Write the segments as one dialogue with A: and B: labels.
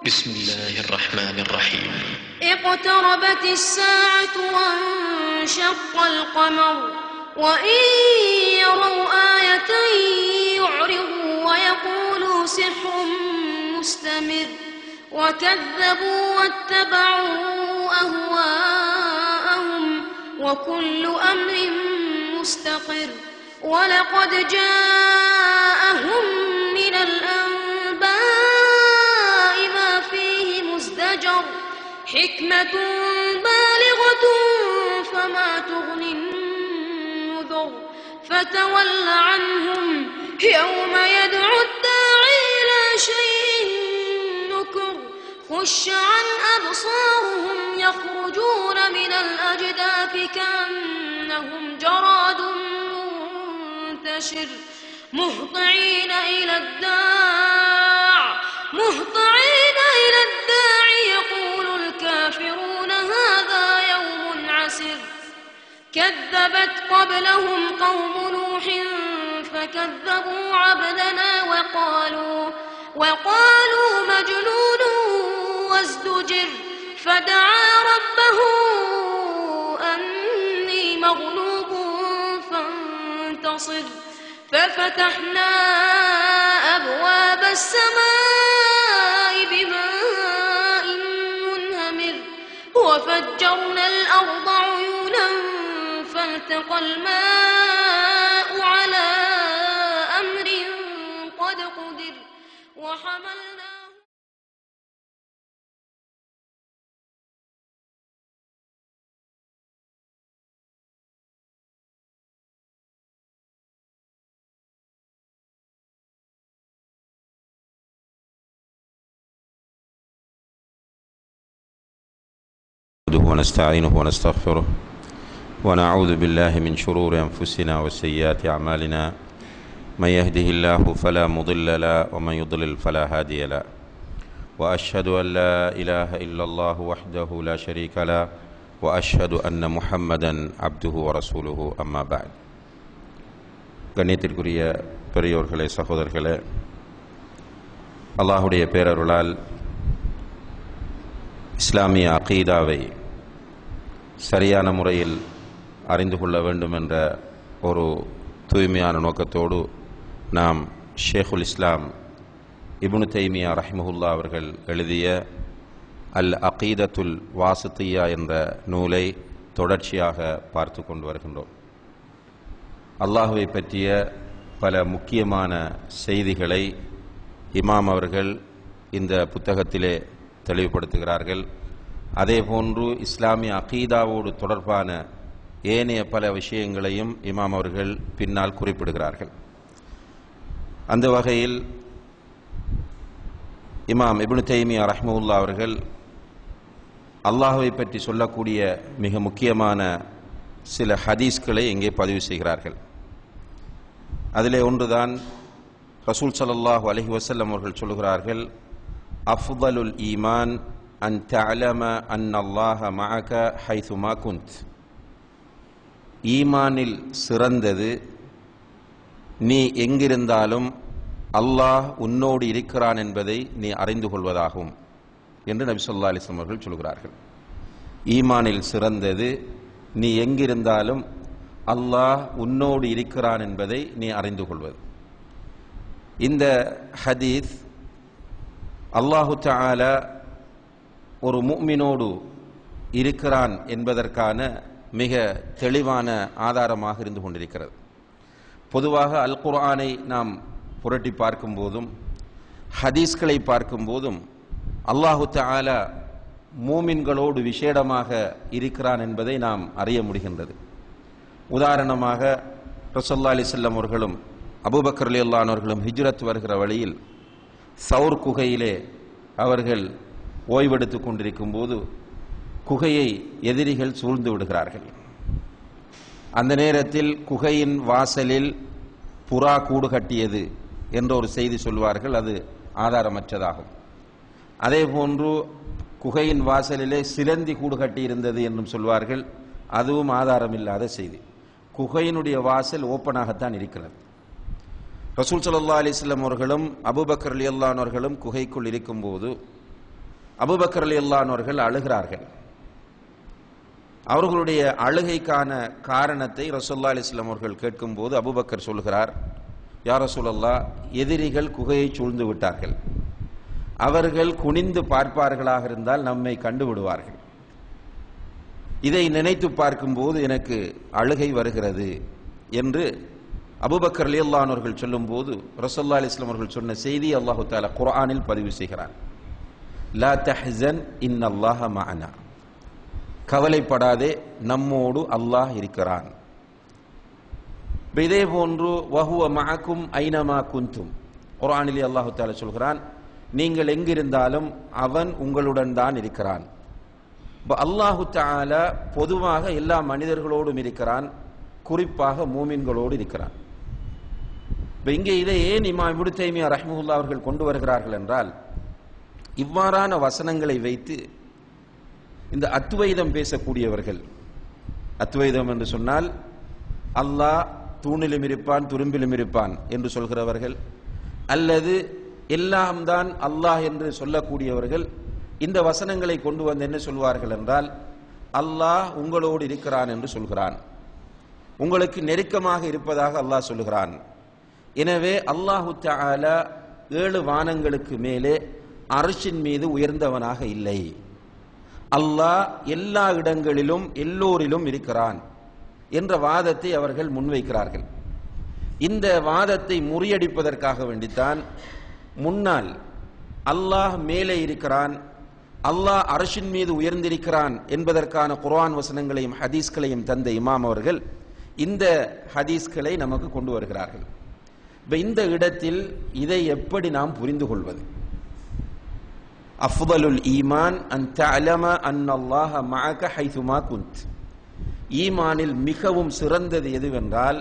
A: بسم الله الرحمن الرحيم
B: اقتربت الساعة وانشق القمر وإن يروا آية يعرضوا ويقولوا سحر مستمر وكذبوا واتبعوا أهواءهم وكل أمر مستقر ولقد جاءهم من الأنباء ما فيه مزدجر حكمة بالغة فما تغني النذر فتول عنهم يوم يدعو الداعي إلى شيء نكر خش عن أبصارهم يخرجون من الأجداث كأنهم جراد منتشر مهطعين إلى الداع يقول الكافرون هذا يوم عسر كذبت قبلهم قوم نوح فكذبوا عبدنا وقالوا مجنون وازدجر فدعا ربه أني مغلوب فانتصر ففتحنا أبواب السماء بماء منهمر وفجرنا الأرض عيونا فالتقى الماء على أمر قد قدر وحملناه
C: ونستعينه ونستغفره ونعوذ بالله من شرور أنفسنا وسيئات أعمالنا من يهده الله فلا مضل له ومن يضلل فلا هادي له وأشهد أن لا إله إلا الله وحده لا شريك له وأشهد أن محمدا عبده ورسوله أما بعد கண்ணியத்திற்குரிய பெரியோர்களே சகோதரர்களே அல்லாஹுடைய பேரருளால் இஸ்லாமிய அகீதாவை சரியான முறையில் அறிந்து கொள்ள வேண்டும் என்ற ஒரு தூய்மையான நோக்கத்தோடு நாம் ஷேகுல் இஸ்லாம் இப்னு தைமியா ரஹ்மஹுல்லா அவர்கள் எழுதிய அல் அகீதத்துல் வாசித்தியா என்ற நூலை தொடர்ச்சியாக பார்த்து கொண்டு வருகின்றோம். அல்லாஹுவை பற்றிய பல முக்கியமான செய்திகளை இமாம் அவர்கள் இந்த புத்தகத்திலே தெளிவுபடுத்துகிறார்கள். அதேபோன்று இஸ்லாமிய அகீதாவோடு தொடர்பான ஏனைய பல விஷயங்களையும் இமாம் அவர்கள் பின்னால் குறிப்பிடுகிறார்கள். அந்த வகையில் இமாம் இப்னு தைமியா ரஹ்மஹுல்லா அவர்கள் அல்லாஹுவை பற்றி சொல்லக்கூடிய மிக முக்கியமான சில ஹதீஸ்களை இங்கே பதிவு செய்கிறார்கள். அதிலே ஒன்றுதான் ரசூல் ஸல்லல்லாஹு அலைஹி வஸல்லம் அவர்கள் சொல்கிறார்கள், அஃதலுல் ஈமான் அன் தஅலம அன்னல்லாஹ மஅக ஹைதுமா குன்த். ஈமானில் சிறந்தது நீ எங்கிருந்தாலும் அல்லாஹ் உன்னோடு இருக்கிறான் என்பதை நீ அறிந்து கொள்வதாகும் என்று நபி ஸல்லல்லாஹு அலைஹி வஸல்லம் அவர்கள் சொல்கிறார்கள். ஈமானில் சிறந்தது நீ எங்கிருந்தாலும் அல்லாஹ் உன்னோடு இருக்கிறான் என்பதை நீ அறிந்து கொள்வது. இந்த ஹதீஸ் அல்லாஹு தஆலா ஒரு முஃமினோடு இருக்கிறான் என்பதற்கான மிக தெளிவான ஆதாரமாக இருந்து கொண்டிருக்கிறது. பொதுவாக அல் குர்ஆனை நாம் புரட்டி பார்க்கும்போதும் ஹதீஸ்களை பார்க்கும்போதும் அல்லாஹு தஆலா மூமின்களோடு விசேடமாக இருக்கிறான் என்பதை நாம் அறிய முடிகின்றது. உதாரணமாக ரசூலுல்லாஹி அலைஹி வஸல்லம் அவர்களும் அபூபக்கர் ரலியல்லாஹு அன்ஹு அவர்களும் ஹிஜ்ரத் வருகிற வழியில் சௌர் குகையிலே அவர்கள் ஓய்வெடுத்துக் கொண்டிருக்கும் போது குகையை எதிரிகள் சூழ்ந்து விடுகிறார்கள். அந்த நேரத்தில் குகையின் வாசலில் புறா கூடு கட்டியது என்ற ஒரு செய்தி சொல்வார்கள். அது ஆதாரமற்றதாகும். அதே போன்று குகையின் வாசலிலே சிலந்தி கூடு கட்டியிருந்தது என்றும் சொல்வார்கள். அதுவும் ஆதாரமில்லாத செய்தி. குகையினுடைய வாசல் ஓப்பனாகத்தான் இருக்கிறது. ரசூல் ஸல்லல்லாஹு அலைஹி வஸல்லம் அவர்களும் அபூபக்கர் ரலியல்லாஹு அன்ஹு அவர்களும் குகைக்குள் இருக்கும்போது அபூபக்கர் ரலியல்லாஹு அன்ஹு அவர்கள் அழுகிறார்கள். அவர்களுடைய அழுகைக்கான காரணத்தை ரசூலுல்லாஹி அலைஹி வஸல்லம் அவர்கள் கேட்கும்போது அபூபக்கர் சொல்கிறார், யா ரசூலல்லாஹ், எதிரிகள் குகையை சூழ்ந்து விட்டார்கள். அவர்கள் குனிந்து பார்ப்பார்களாக இருந்தால் நம்மை கண்டுவிடுவார்கள். இதை நினைத்து பார்க்கும்போது எனக்கு அழுகை வருகிறது என்று அபூபக்கர் ரலியல்லாஹு அன்ஹு அவர்கள் சொல்லும்போது ரசூலுல்லாஹி அலைஹி வஸல்லம் அவர்கள் சொன்ன செய்தி அல்லாஹ் தஆலா குர்ஆனில் பதிவு செய்கிறார். லா தஹ்சன் இன்னல்லாஹ மஅனா, கவலைப்படாதே, நம்மோடு அல்லாஹ் இருக்கிறான். இதே போன்று வஹுவ மஅக்கும் ஐனமா குந்தும், குர்ஆனிலே அல்லாஹ் தஆலா சொல்கிறான், நீங்கள் எங்கிருந்தாலும் அவன் உங்களுடன் தான் இருக்கிறான். அல்லாஹ் தஆலா பொதுவாக எல்லா மனிதர்களோடும் இருக்கிறான், குறிப்பாக மூமின்களோடு இருக்கிறான். இங்கே இதை ஏன் இமாம் இப்னு தைமியா ரஹ்மத்துல்லாஹி அவர்கள் கொண்டு வருகிறார்கள் என்றால், இவ்வாறான வசனங்களை வைத்து இந்த அத்வைதம் பேசக்கூடியவர்கள், அத்வைதம் என்று சொன்னால் அல்லாஹ் தூணிலும் இருப்பான் துரும்பிலும் இருப்பான் என்று சொல்கிறவர்கள், அல்லது எல்லாம் தான் அல்லாஹ் என்று சொல்லக்கூடியவர்கள் இந்த வசனங்களை கொண்டு வந்து என்ன சொல்வார்கள் என்றால், அல்லாஹ் உங்களோடு இருக்கிறான் என்று சொல்கிறான், உங்களுக்கு நெருக்கமாக இருப்பதாக அல்லாஹ் சொல்கிறான். எனவே அல்லாஹு தஆலா 7 வானங்களுக்கு மேலே அர்ஷின் மீது உயர்ந்தவனாக இல்லை, அல்லாஹ் எல்லா இடங்களிலும் எல்லோரிலும் இருக்கிறான் என்ற வாதத்தை அவர்கள் முன்வைக்கிறார்கள். இந்த வாதத்தை முறியடிப்பதற்காக வேண்டித்தான் முன்னால் அல்லாஹ் மேலே இருக்கிறான், அல்லாஹ் அர்ஷின் மீது உயர்ந்திருக்கிறான் என்பதற்கான குர்ஆன் வசனங்களையும் ஹதீஸ்களையும் தந்த இமாம் அவர்கள் இந்த ஹதீஸ்களை நமக்கு கொண்டு வருகிறார்கள். இந்த இடத்தில் இதை எப்படி நாம் புரிந்து கொள்வது? அஃதலுல் ஈமான் அன் தஅலம அன்னல்லாஹ மஅக ஹைதுமா குன்த், ஈமானில் மிகவும் சிறந்தது எதுவென்றால்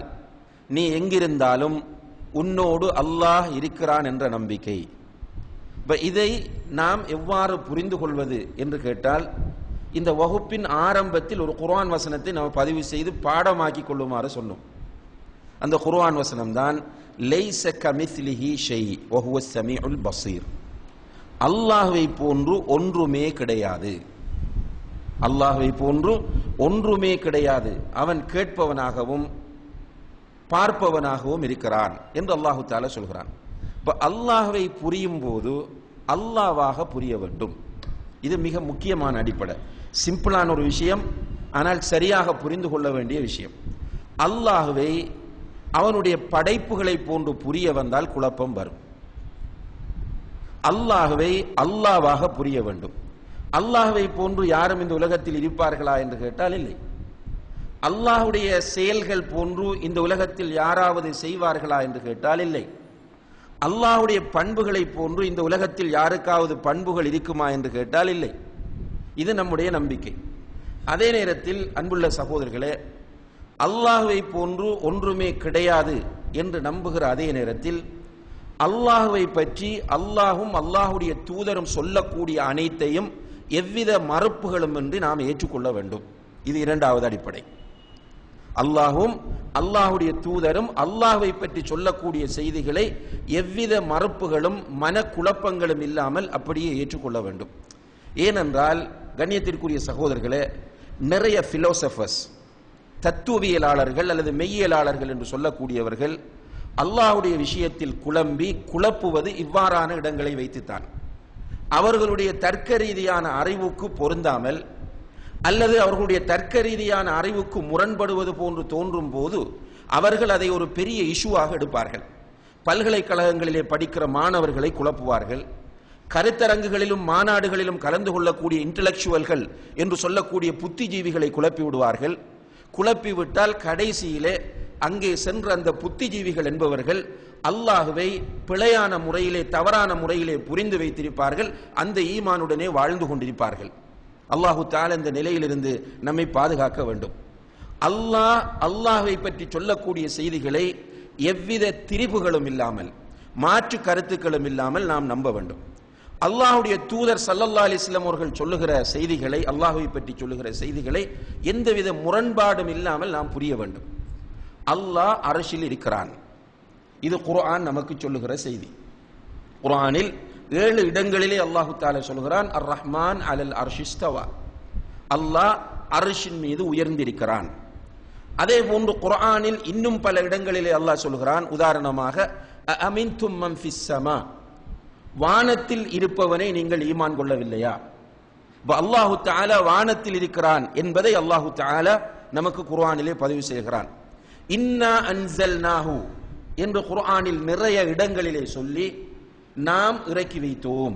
C: நீ எங்கிருந்தாலும் உன்னோடு அல்லாஹ் இருக்கிறான் என்ற நம்பிக்கை. இதை நாம் எவ்வாறு புரிந்து கொள்வது என்று கேட்டால், இந்த வகுப்பின் ஆரம்பத்தில் ஒரு குர்ஆன் வசனத்தை நாம் பதிவு செய்து பாடமாக்கி கொள்ளுமாறு சொன்னோம். அந்த குர்ஆன் வசனம் தான் லைஸ கமிஸ்லிஹி ஷை வ ஹுவஸ் ஸமீஉல் பஸீர், அல்லாஹ்வை போன்று ஒன்றுமே கிடையாது, அல்லாஹ்வை போன்று ஒன்றுமே கிடையாது, அவன் கேட்பவனாகவும் பார்ப்பவனாகவும் இருக்கிறான் என்று அல்லாஹு தஆலா சொல்கிறான். இப்ப அல்லாஹ்வை புரியும் போது அல்லாஹ்வாக புரிய வேண்டும். இது மிக முக்கியமான அடிப்படை, சிம்பிளான ஒரு விஷயம், ஆனால் சரியாக புரிந்து கொள்ள வேண்டிய விஷயம். அல்லாஹ்வை அவனுடைய படைப்புகளை போன்று புரிய வந்தால் குழப்பம் வரும். அல்லாஹ்வை அல்லாஹ்வாக புரிய வேண்டும். அல்லாஹ்வை போன்று யாரும் இந்த உலகத்தில் இருப்பார்களா என்று கேட்டால் இல்லை. அல்லாஹ்வுடைய செயல்கள் போன்று இந்த உலகத்தில் யாராவது செய்வார்களா என்று கேட்டால் இல்லை. அல்லாஹ்வுடைய பண்புகளை போன்று இந்த உலகத்தில் யாருக்காவது பண்புகள் இருக்குமா என்று கேட்டால் இல்லை. இது நம்முடைய நம்பிக்கை. அதே நேரத்தில் அன்புள்ள சகோதரர்களே, அல்லாஹ்வை போன்று ஒன்றுமே கிடையாது என்று நம்புகிற அதே நேரத்தில் அல்லாஹ்வை பற்றி அல்லாஹும் அல்லாஹ்வுடைய தூதரும் சொல்லக்கூடிய அனைத்தையும் எவ்வித மறுப்புகளும் இன்றி நாம் ஏற்றுக்கொள்ள வேண்டும். இது இரண்டாவது அடிப்படை. அல்லாஹும் அல்லாஹ்வுடைய தூதரும் அல்லாஹ்வை பற்றி சொல்லக்கூடிய செய்திகளை எவ்வித மறுப்புகளும் மனக்குழப்பங்களும் இல்லாமல் அப்படியே ஏற்றுக்கொள்ள வேண்டும். ஏனென்றால் கண்ணியத்திற்குரிய சகோதரர்களே, நிறைய பிலோசபர்ஸ், தத்துவவியலாளர்கள் அல்லது மெய்யியலாளர்கள் என்று சொல்லக்கூடியவர்கள் அல்லாஹ்வுடைய விஷயத்தில் குழப்புவது இவ்வாறான இடங்களை வைத்துத்தான். அவர்களுடைய தர்க்க ரீதியான அறிவுக்கு பொருந்தாமல் அல்லது அவர்களுடைய தர்க்க ரீதியான அறிவுக்கு முரண்படுவது போன்று தோன்றும் போது அவர்கள் அதை ஒரு பெரிய இஷ்யூவாக எடுப்பார்கள். பல்கலைக்கழகங்களிலே படிக்கிற மாணவர்களை குழப்புவார்கள். கருத்தரங்குகளிலும் மாநாடுகளிலும் கலந்து கொள்ளக்கூடிய இன்டலெக்சுவல்கள் என்று சொல்லக்கூடிய புத்திஜீவிகளை குழப்பி விடுவார்கள். குழப்பிவிட்டால் கடைசியிலே அங்கே சென்ற அந்த புத்திஜீவிகள் என்பவர்கள் அல்லாஹ்வை பிழையான முறையிலே தவறான முறையிலே புரிந்து வைத்திருப்பார்கள். அந்த ஈமானுடனே வாழ்ந்து கொண்டிருப்பார்கள். அல்லாஹு தஆலா இந்த நிலையிலிருந்து நம்மை பாதுகாக்க வேண்டும். அல்லாஹ்வை பற்றி சொல்லக்கூடிய செய்திகளை எவ்வித திரிபுகளும் இல்லாமல் மாற்று கருத்துக்களும் இல்லாமல் நாம் நம்ப வேண்டும். அல்லாஹ்வுடைய தூதர் ஸல்லல்லாஹு அலைஹி வஸல்லம் அவர்கள் சொல்லுகிற செய்திகளை, அல்லாஹ்வை பற்றி சொல்லுகிற செய்திகளை எந்தவித முரண்பாடும் இல்லாமல் நாம் புரிய வேண்டும். அல்லாஹ் அர்ஷில் இருக்கிறான், இது குர்ஆன் நமக்கு சொல்லுகிற செய்தி. குர்ஆனில்
D: 7 இடங்களிலே அல்லாஹு தஆலா சொல்கிறான் அர் ரஹ்மான் அலல் அர்ஷிஸ்தவா, அல்லாஹ் அர்ஷின் மீது உயர்ந்திருக்கிறான். அதே போன்று குர்ஆனில் இன்னும் பல இடங்களிலே அல்லாஹ் சொல்கிறான். உதாரணமாக அமின்தும் மன் ஃபிஸ் ஸமா, வானத்தில் இருப்பவனை நீங்கள் ஈமான் கொள்ளவில்லையா? அல்லாஹு தஆலா வானத்தில் இருக்கிறான் என்பதை அல்லாஹு தஆலா நமக்கு குர்ஆனிலே பதிவு செய்கிறான். இன்னா அன்ஸல்நாஹு என்று குர்ஆனில் நிறைய இடங்களிலே சொல்லி நாம் இறக்கி வைத்தோம்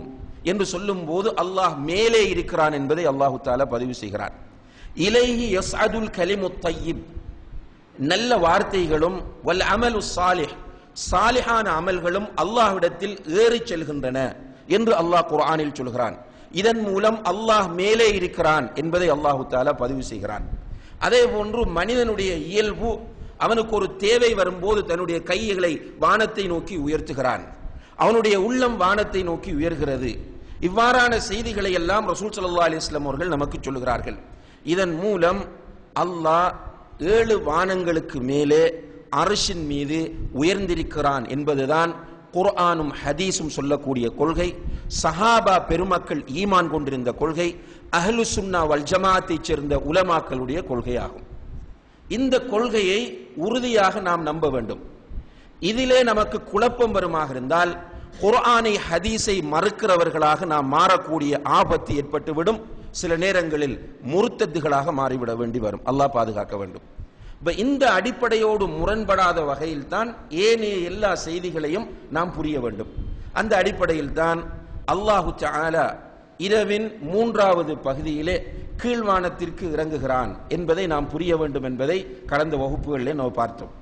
D: என்று சொல்லும் போது அல்லாஹ் மேலே இருக்கிறான் என்பதை அல்லாஹு தஆலா பதிவு செய்கிறான். இலைஹி யஸ்அதுல் கலிமுத் தய்யிப், நல்ல வார்த்தைகளும் வல் அமலு ஸாலிஹ், சாலிஹான அமல்களும் அல்லாஹ்விடத்தில் ஏறிச் செல்கின்றன என்று அல்லாஹ் குர்ஆனில் சொல்கிறான். இதன் மூலம் அல்லாஹ் மேலே இருக்கிறான் என்பதை அல்லாஹு தஆலா பதிவு செய்கிறான். அதே போன்று மனிதனுடைய இயல்பு, அவனுக்கு ஒரு தேவை வரும்போது தன்னுடைய கைகளை வானத்தை நோக்கி உயர்த்துகிறான், அவனுடைய உள்ளம் வானத்தை நோக்கி உயர்கிறது. இவ்வாறான செய்திகளை எல்லாம் ரசூல் ஸல்லல்லாஹு அலைஹி வஸல்லம் அவர்கள் நமக்கு சொல்லுகிறார்கள். இதன் மூலம் அல்லாஹ் 7 வானங்களுக்கு மேலே அர்ஷின் மீது உயர்ந்திருக்கிறான் என்பதுதான் குர்ஆனும் ஹதீஸும் சொல்லக்கூடிய கொள்கை, சஹாபா பெருமக்கள் ஈமான் கொண்டிருந்த கொள்கை, அஹ்லு சுன்னா வல் ஜமாஅத்தை சேர்ந்த உலமாக்களுடைய கொள்கையாகும். இந்த கொள்கையை உறுதியாக நாம் நம்ப வேண்டும். இதிலே நமக்கு குழப்பம் வருமாக இருந்தால் குர்ஆனை ஹதீஸை மறுக்கிறவர்களாக நாம் மாறக்கூடிய ஆபத்து ஏற்பட்டுவிடும். சில நேரங்களில் முர்த்தத்துகளாக மாறிவிட வேண்டி வரும். அல்லாஹ் பாதுகாக்க வேண்டும். இந்த அடிப்படையோடு முரண்படாத வகையில் தான் ஏனைய எல்லா செய்திகளையும் நாம் புரிய வேண்டும். அந்த அடிப்படையில் தான் அல்லாஹு தஆலா இரவின் 3வது பகுதியிலே கீழ்வானத்திற்கு இறங்குகிறான் என்பதை நாம் புரிய வேண்டும் என்பதை கடந்த வகுப்புகளிலே நாம் பார்த்தோம்.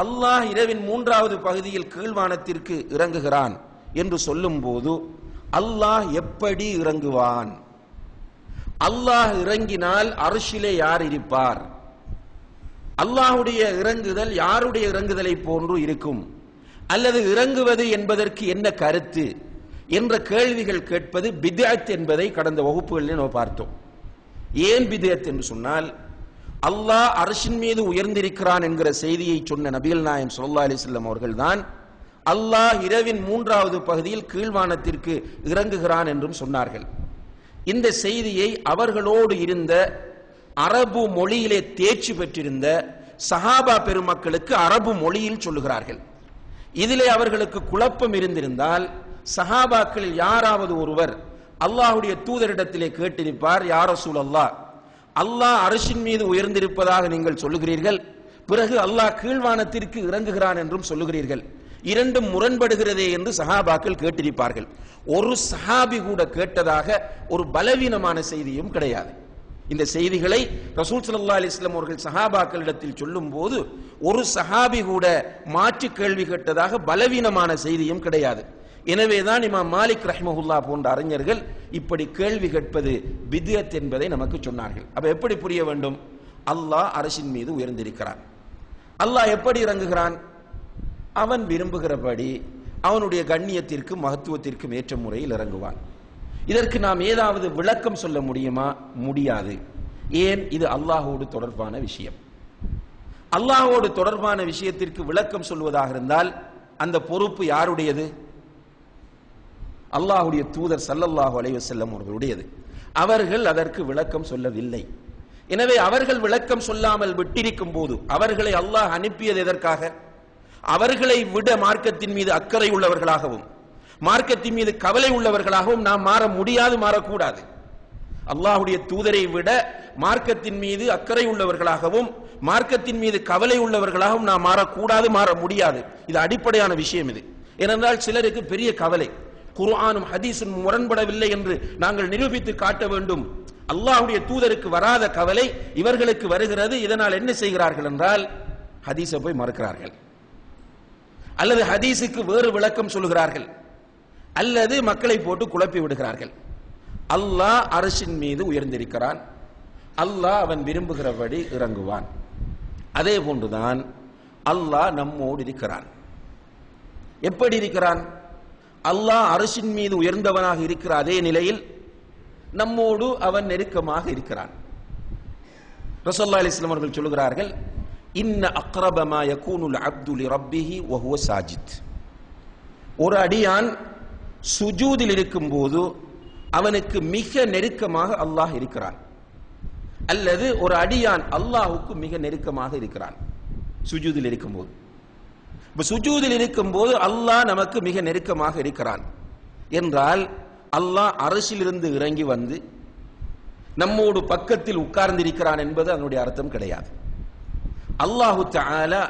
D: அல்லாஹ் இரவின் 3வது பகுதியில் கீழ்வானத்திற்கு இறங்குகிறான் என்று சொல்லும் போது அல்லாஹ் எப்படி இறங்குவான்? அல்லாஹ் இறங்கினால் அர்ஷிலே யார் இருப்பார்? அல்லாஹ்வுடைய இறங்குதல் யாருடைய இறங்குதலை போன்று இருக்கும்? அல்லது இறங்குவது என்பதற்கு என்ன கருத்து என்ற கேள்விகள் கேட்பது பித்அத் என்பதை கடந்த வகுப்புகளில் நாம் பார்த்தோம். ஏன் பித்அத் என்று சொன்னால், அல்லாஹ் அர்ஷின் மீது உயர்ந்திருக்கிறான் என்கிற செய்தியை சொன்ன நபிகள் நாயகம் ஸல்லல்லாஹு அலைஹி வஸல்லம் அவர்கள் தான் அல்லாஹ் இரவின் 3வது பகுதியில் கீழ்வானத்திற்கு இறங்குகிறான் என்றும் சொன்னார்கள். இந்த செய்தியை அவர்களோடு இருந்த அரபு மொழியிலே தேர்ச்சி பெற்றிருந்த சஹாபா பெருமக்களுக்கு அரபு மொழியில் சொல்லுகிறார்கள். இதிலே அவர்களுக்கு குழப்பம் இருந்திருந்தால் சஹாபாக்களில் யாராவது ஒருவர் அல்லாஹ்வுடைய தூதரிடத்திலே கேட்டிருப்பார், யா ரசூலல்லாஹ், அல்லாஹ் அர்ஷின் மீது உயர்ந்திருப்பதாக நீங்கள் சொல்லுகிறீர்கள், பிறகு அல்லாஹ் கீழ்வானத்திற்கு இறங்குகிறான் என்றும் சொல்லுகிறீர்கள், இரண்டும் முரண்படுகிறதே என்று சஹாபாக்கள் கேட்டிருப்பார்கள். ஒரு சஹாபி கூட கேட்டதாக ஒரு பலவீனமான செய்தியும் கிடையாது. இந்த செய்திகளை ரசூல் ஸல்லல்லாஹு அலைஹி வஸல்லம் அவர்கள் சஹாபாக்களிடத்தில் சொல்லும் போது ஒரு சஹாபி கூட மாற்று கேள்வி கேட்டதாக பலவீனமான செய்தியும் கிடையாது. எனவேதான் இமாம் மாலிக் ரஹ்மஹுல்லாஹ் போன்ற அறிஞர்கள் இப்படி கேள்வி கேட்பது பித்அத் என்பதை நமக்கு சொன்னார்கள். அப்ப எப்படி புரிய வேண்டும்? அல்லாஹ் அர்ஷின் மீது உயர்ந்திருக்கிறான். அல்லாஹ் எப்படி இறங்குகிறான்? அவன் விரும்புகிறபடி அவனுடைய கண்ணியத்திற்கு மகத்துவத்திற்கு ஏற்ற முறையில் இறங்குவான். இதற்கு நாம் ஏதாவது விளக்கம் சொல்ல முடியுமா? முடியாது. ஏன்? இது அல்லாஹ்வோடு தொடர்பான விஷயம். அல்லாஹ்வோடு தொடர்பான விஷயத்திற்கு விளக்கம் சொல்வதாக இருந்தால் அந்த பொறுப்பு யாருடையது? அல்லாஹ்வுடைய தூதர் ஸல்லல்லாஹு அலைஹி வஸல்லம் அவர்களுடையது. அவர்கள் அதற்கு விளக்கம் சொல்லவில்லை. எனவே அவர்கள் விளக்கம் சொல்லாமல் விட்டிருக்கும் போது அவர்களை அல்லாஹ் அனுப்பியது எதற்காக? அவர்களை விட மார்க்கத்தின் மீது அக்கறை உள்ளவர்களாகவும் மார்க்கத்தின் மீது கவலை உள்ளவர்களாகவும் நாம் மாற முடியாது, மாறக்கூடாது. அல்லாஹ்வுடைய தூதரை விட மார்க்கத்தின் மீது அக்கறை உள்ளவர்களாகவும் மார்க்கத்தின் மீது கவலை உள்ளவர்களாகவும் நாம் மாறக்கூடாது, மாற முடியாது. இது அடிப்படையான விஷயம். இது ஏனென்றால் சிலருக்கு பெரிய கவலை, குர்ஆனும் ஹதீஸும் முரண்படவில்லை என்று நாங்கள் நிரூபித்து காட்ட வேண்டும். அல்லாஹ்வுடைய தூதருக்கு வராத கவலை இவர்களுக்கு வருகிறது. இதனால் என்ன செய்கிறார்கள் என்றால் ஹதீஸை போய் மறுக்கிறார்கள், அல்லது ஹதீஸுக்கு வேறு விளக்கம் சொல்லுகிறார்கள், அல்லது மக்களை போட்டு குழப்பி விடுகிறார்கள். அல்லாஹ் அர்ஷின் மீது உயர்ந்திருக்கிறான். அல்லாஹ் அவன் விரும்புகிறபடி இறங்குவான். அதே போன்றுதான் அல்லாஹ் நம்மோடு இருக்கிறான். எப்படி இருக்கிறான்? அல்லாஹ் அர்ஷின் மீது உயர்ந்தவனாக இருக்கிற அதே நிலையில் நம்மோடு அவன் நெருக்கமாக இருக்கிறான். ரசூலுல்லாஹி அலைஹி வஸல்லம் அவர்கள் சொல்கிறார்கள், இன்ன அக்ரப மா யகூனுல் அப்து லிரப்பிஹி வஹுவ சாஜித். ஒரு அடியான் சுஜூதில் இருக்கும்போது அவனுக்கு மிக நெருக்கமாக அல்லாஹ் இருக்கிறான், அல்லது ஒரு அடியான் அல்லாஹுக்கு மிக நெருக்கமாக இருக்கிறான் சுஜூதில் இருக்கும்போது. இப்ப சுஜூதில் இருக்கும்போது அல்லாஹ் நமக்கு மிக நெருக்கமாக இருக்கிறான் என்றால் அல்லாஹ் அரசிலிருந்து இறங்கி வந்து நம்மோடு பக்கத்தில் உட்கார்ந்திருக்கிறான் என்பது அதனுடைய அர்த்தம் கிடையாது. அல்லாஹு தஆலா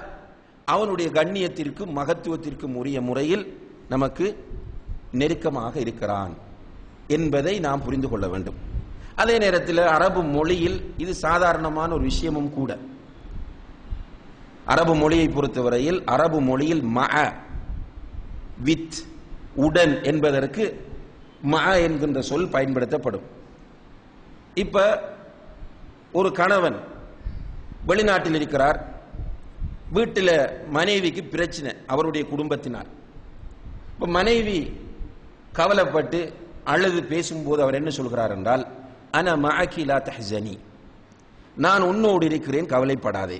D: அவனுடைய கண்ணியத்திற்கும் மகத்துவத்திற்கும் உரிய முறையில் நமக்கு நெருக்கமாக இருக்கிறான் என்பதை நாம் புரிந்து கொள்ள வேண்டும். அதே நேரத்தில் அரபு மொழியில் இது சாதாரணமான ஒரு விஷயமும் கூட. அரபு மொழியை பொறுத்தவரையில் அரபு மொழியில் மஅ வித் உடன் என்பதற்கு மஅ என்கின்ற சொல் பயன்படுத்தப்படும். இப்ப ஒரு கணவன் வெளிநாட்டில் இருக்கிறார், வீட்டில் மனைவிக்கு பிரச்சனை அவருடைய குடும்பத்தினால். இப்ப மனைவி கவலைப்பட்டு அழுது பேசும்போது அவர் என்ன சொல்கிறார் என்றால், அன மஅகி லா தஹ்ஸனி, நான் உன்னோடு இருக்கிறேன் கவலைப்படாதே.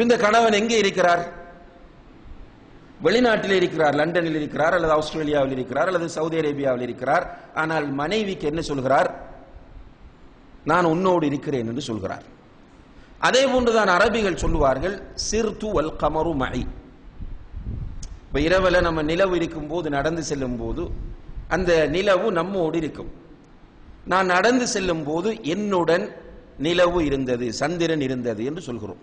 D: இந்த கணவன் எங்கே இருக்கிறார்? வெளிநாட்டில் இருக்கிறார், லண்டனில் இருக்கிறார், அல்லது ஆஸ்திரேலியாவில் இருக்கிறார், அல்லது சவுதி அரேபியாவில் இருக்கிறார். ஆனால் மனைவிக்கு என்ன சொல்கிறார்? நான் உன்னோடு இருக்கிறேன் என்று சொல்கிறார். அதே போன்றுதான் அரபிகள் சொல்லுவார்கள், சிர்து வல் கமரு மஇ. இப்ப இரவுல நம்ம நிலவு இருக்கும் போது, நடந்து செல்லும் போது அந்த நிலவு நம்மோடு இருக்கும். நான் நடந்து செல்லும் போது என்னுடன் நிலவு இருந்தது, சந்திரன் இருந்தது என்று சொல்கிறோம்.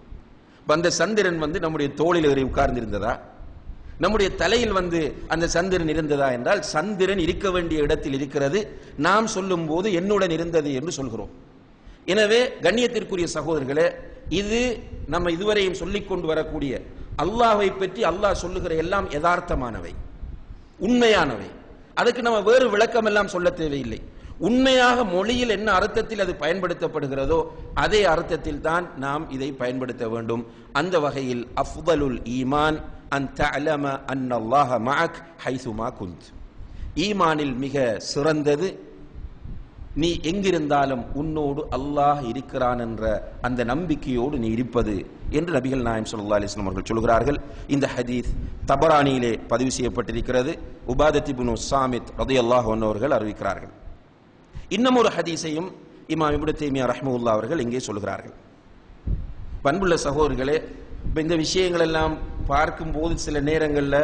D: அந்த சந்திரன் நம்முடைய தோளில் ஏறி உட்கார்ந்து இருந்ததா, நம்முடைய தலையில் அந்த சந்திரன் இருந்ததா என்றால், சந்திரன் இருக்க வேண்டிய இடத்தில் இருக்கிறது, நாம் சொல்லும் போது என்னுடன் இருந்தது என்று சொல்கிறோம். எனவே கண்ணியத்திற்குரிய சகோதரர்களே, இது நம்ம இதுவரையும் சொல்லிக் கொண்டு வரக்கூடிய அல்லாஹ்வை பற்றி அல்லாஹ் சொல்லுகிற எல்லாம் யதார்த்தமானவை, உண்மையானவை. அதுக்கு நம்ம வேறு விளக்கம் எல்லாம் சொல்ல தேவையில்லை. உண்மையாக மொழியில் என்ன அர்த்தத்தில் அது பயன்படுத்தப்படுகிறதோ அதே அர்த்தத்தில் தான் நாம் இதை பயன்படுத்த வேண்டும். அந்த வகையில் அஃதலுல் ஈமான் அன் தஅலம அன்னல்லாஹ மஅக் ஹைசுமா குன்த், ஈமானில் மிக சிறந்தது நீ எங்கிருந்தாலும் உன்னோடு அல்லாஹ் இருக்கிறான் என்ற அந்த நம்பிக்கையோடு நீ இருப்பது என்று நபிகள் நாயகம் ஸல்லல்லாஹு அலைஹி வஸல்லம் அவர்கள் சொல்கிறார்கள். இந்த ஹதீஸ் தபரானியிலே பதிவு செய்யப்பட்டிருக்கிறது. உபாதத் இப்னு ஸாமித் ரலியல்லாஹு அன்ஹு அவர்கள் அறிவிக்கிறார்கள். இன்னும் ஒரு ஹதீஸையும் இமாம் இப்னு தய்மியா ரஹ்மத்துல்லாஹி அவர்கள் இங்கே சொல்கிறார்கள். பண்புள்ள சகோதரர்களே, இந்த விஷயங்கள் எல்லாம் பார்க்கும்போது சில நேரங்களில்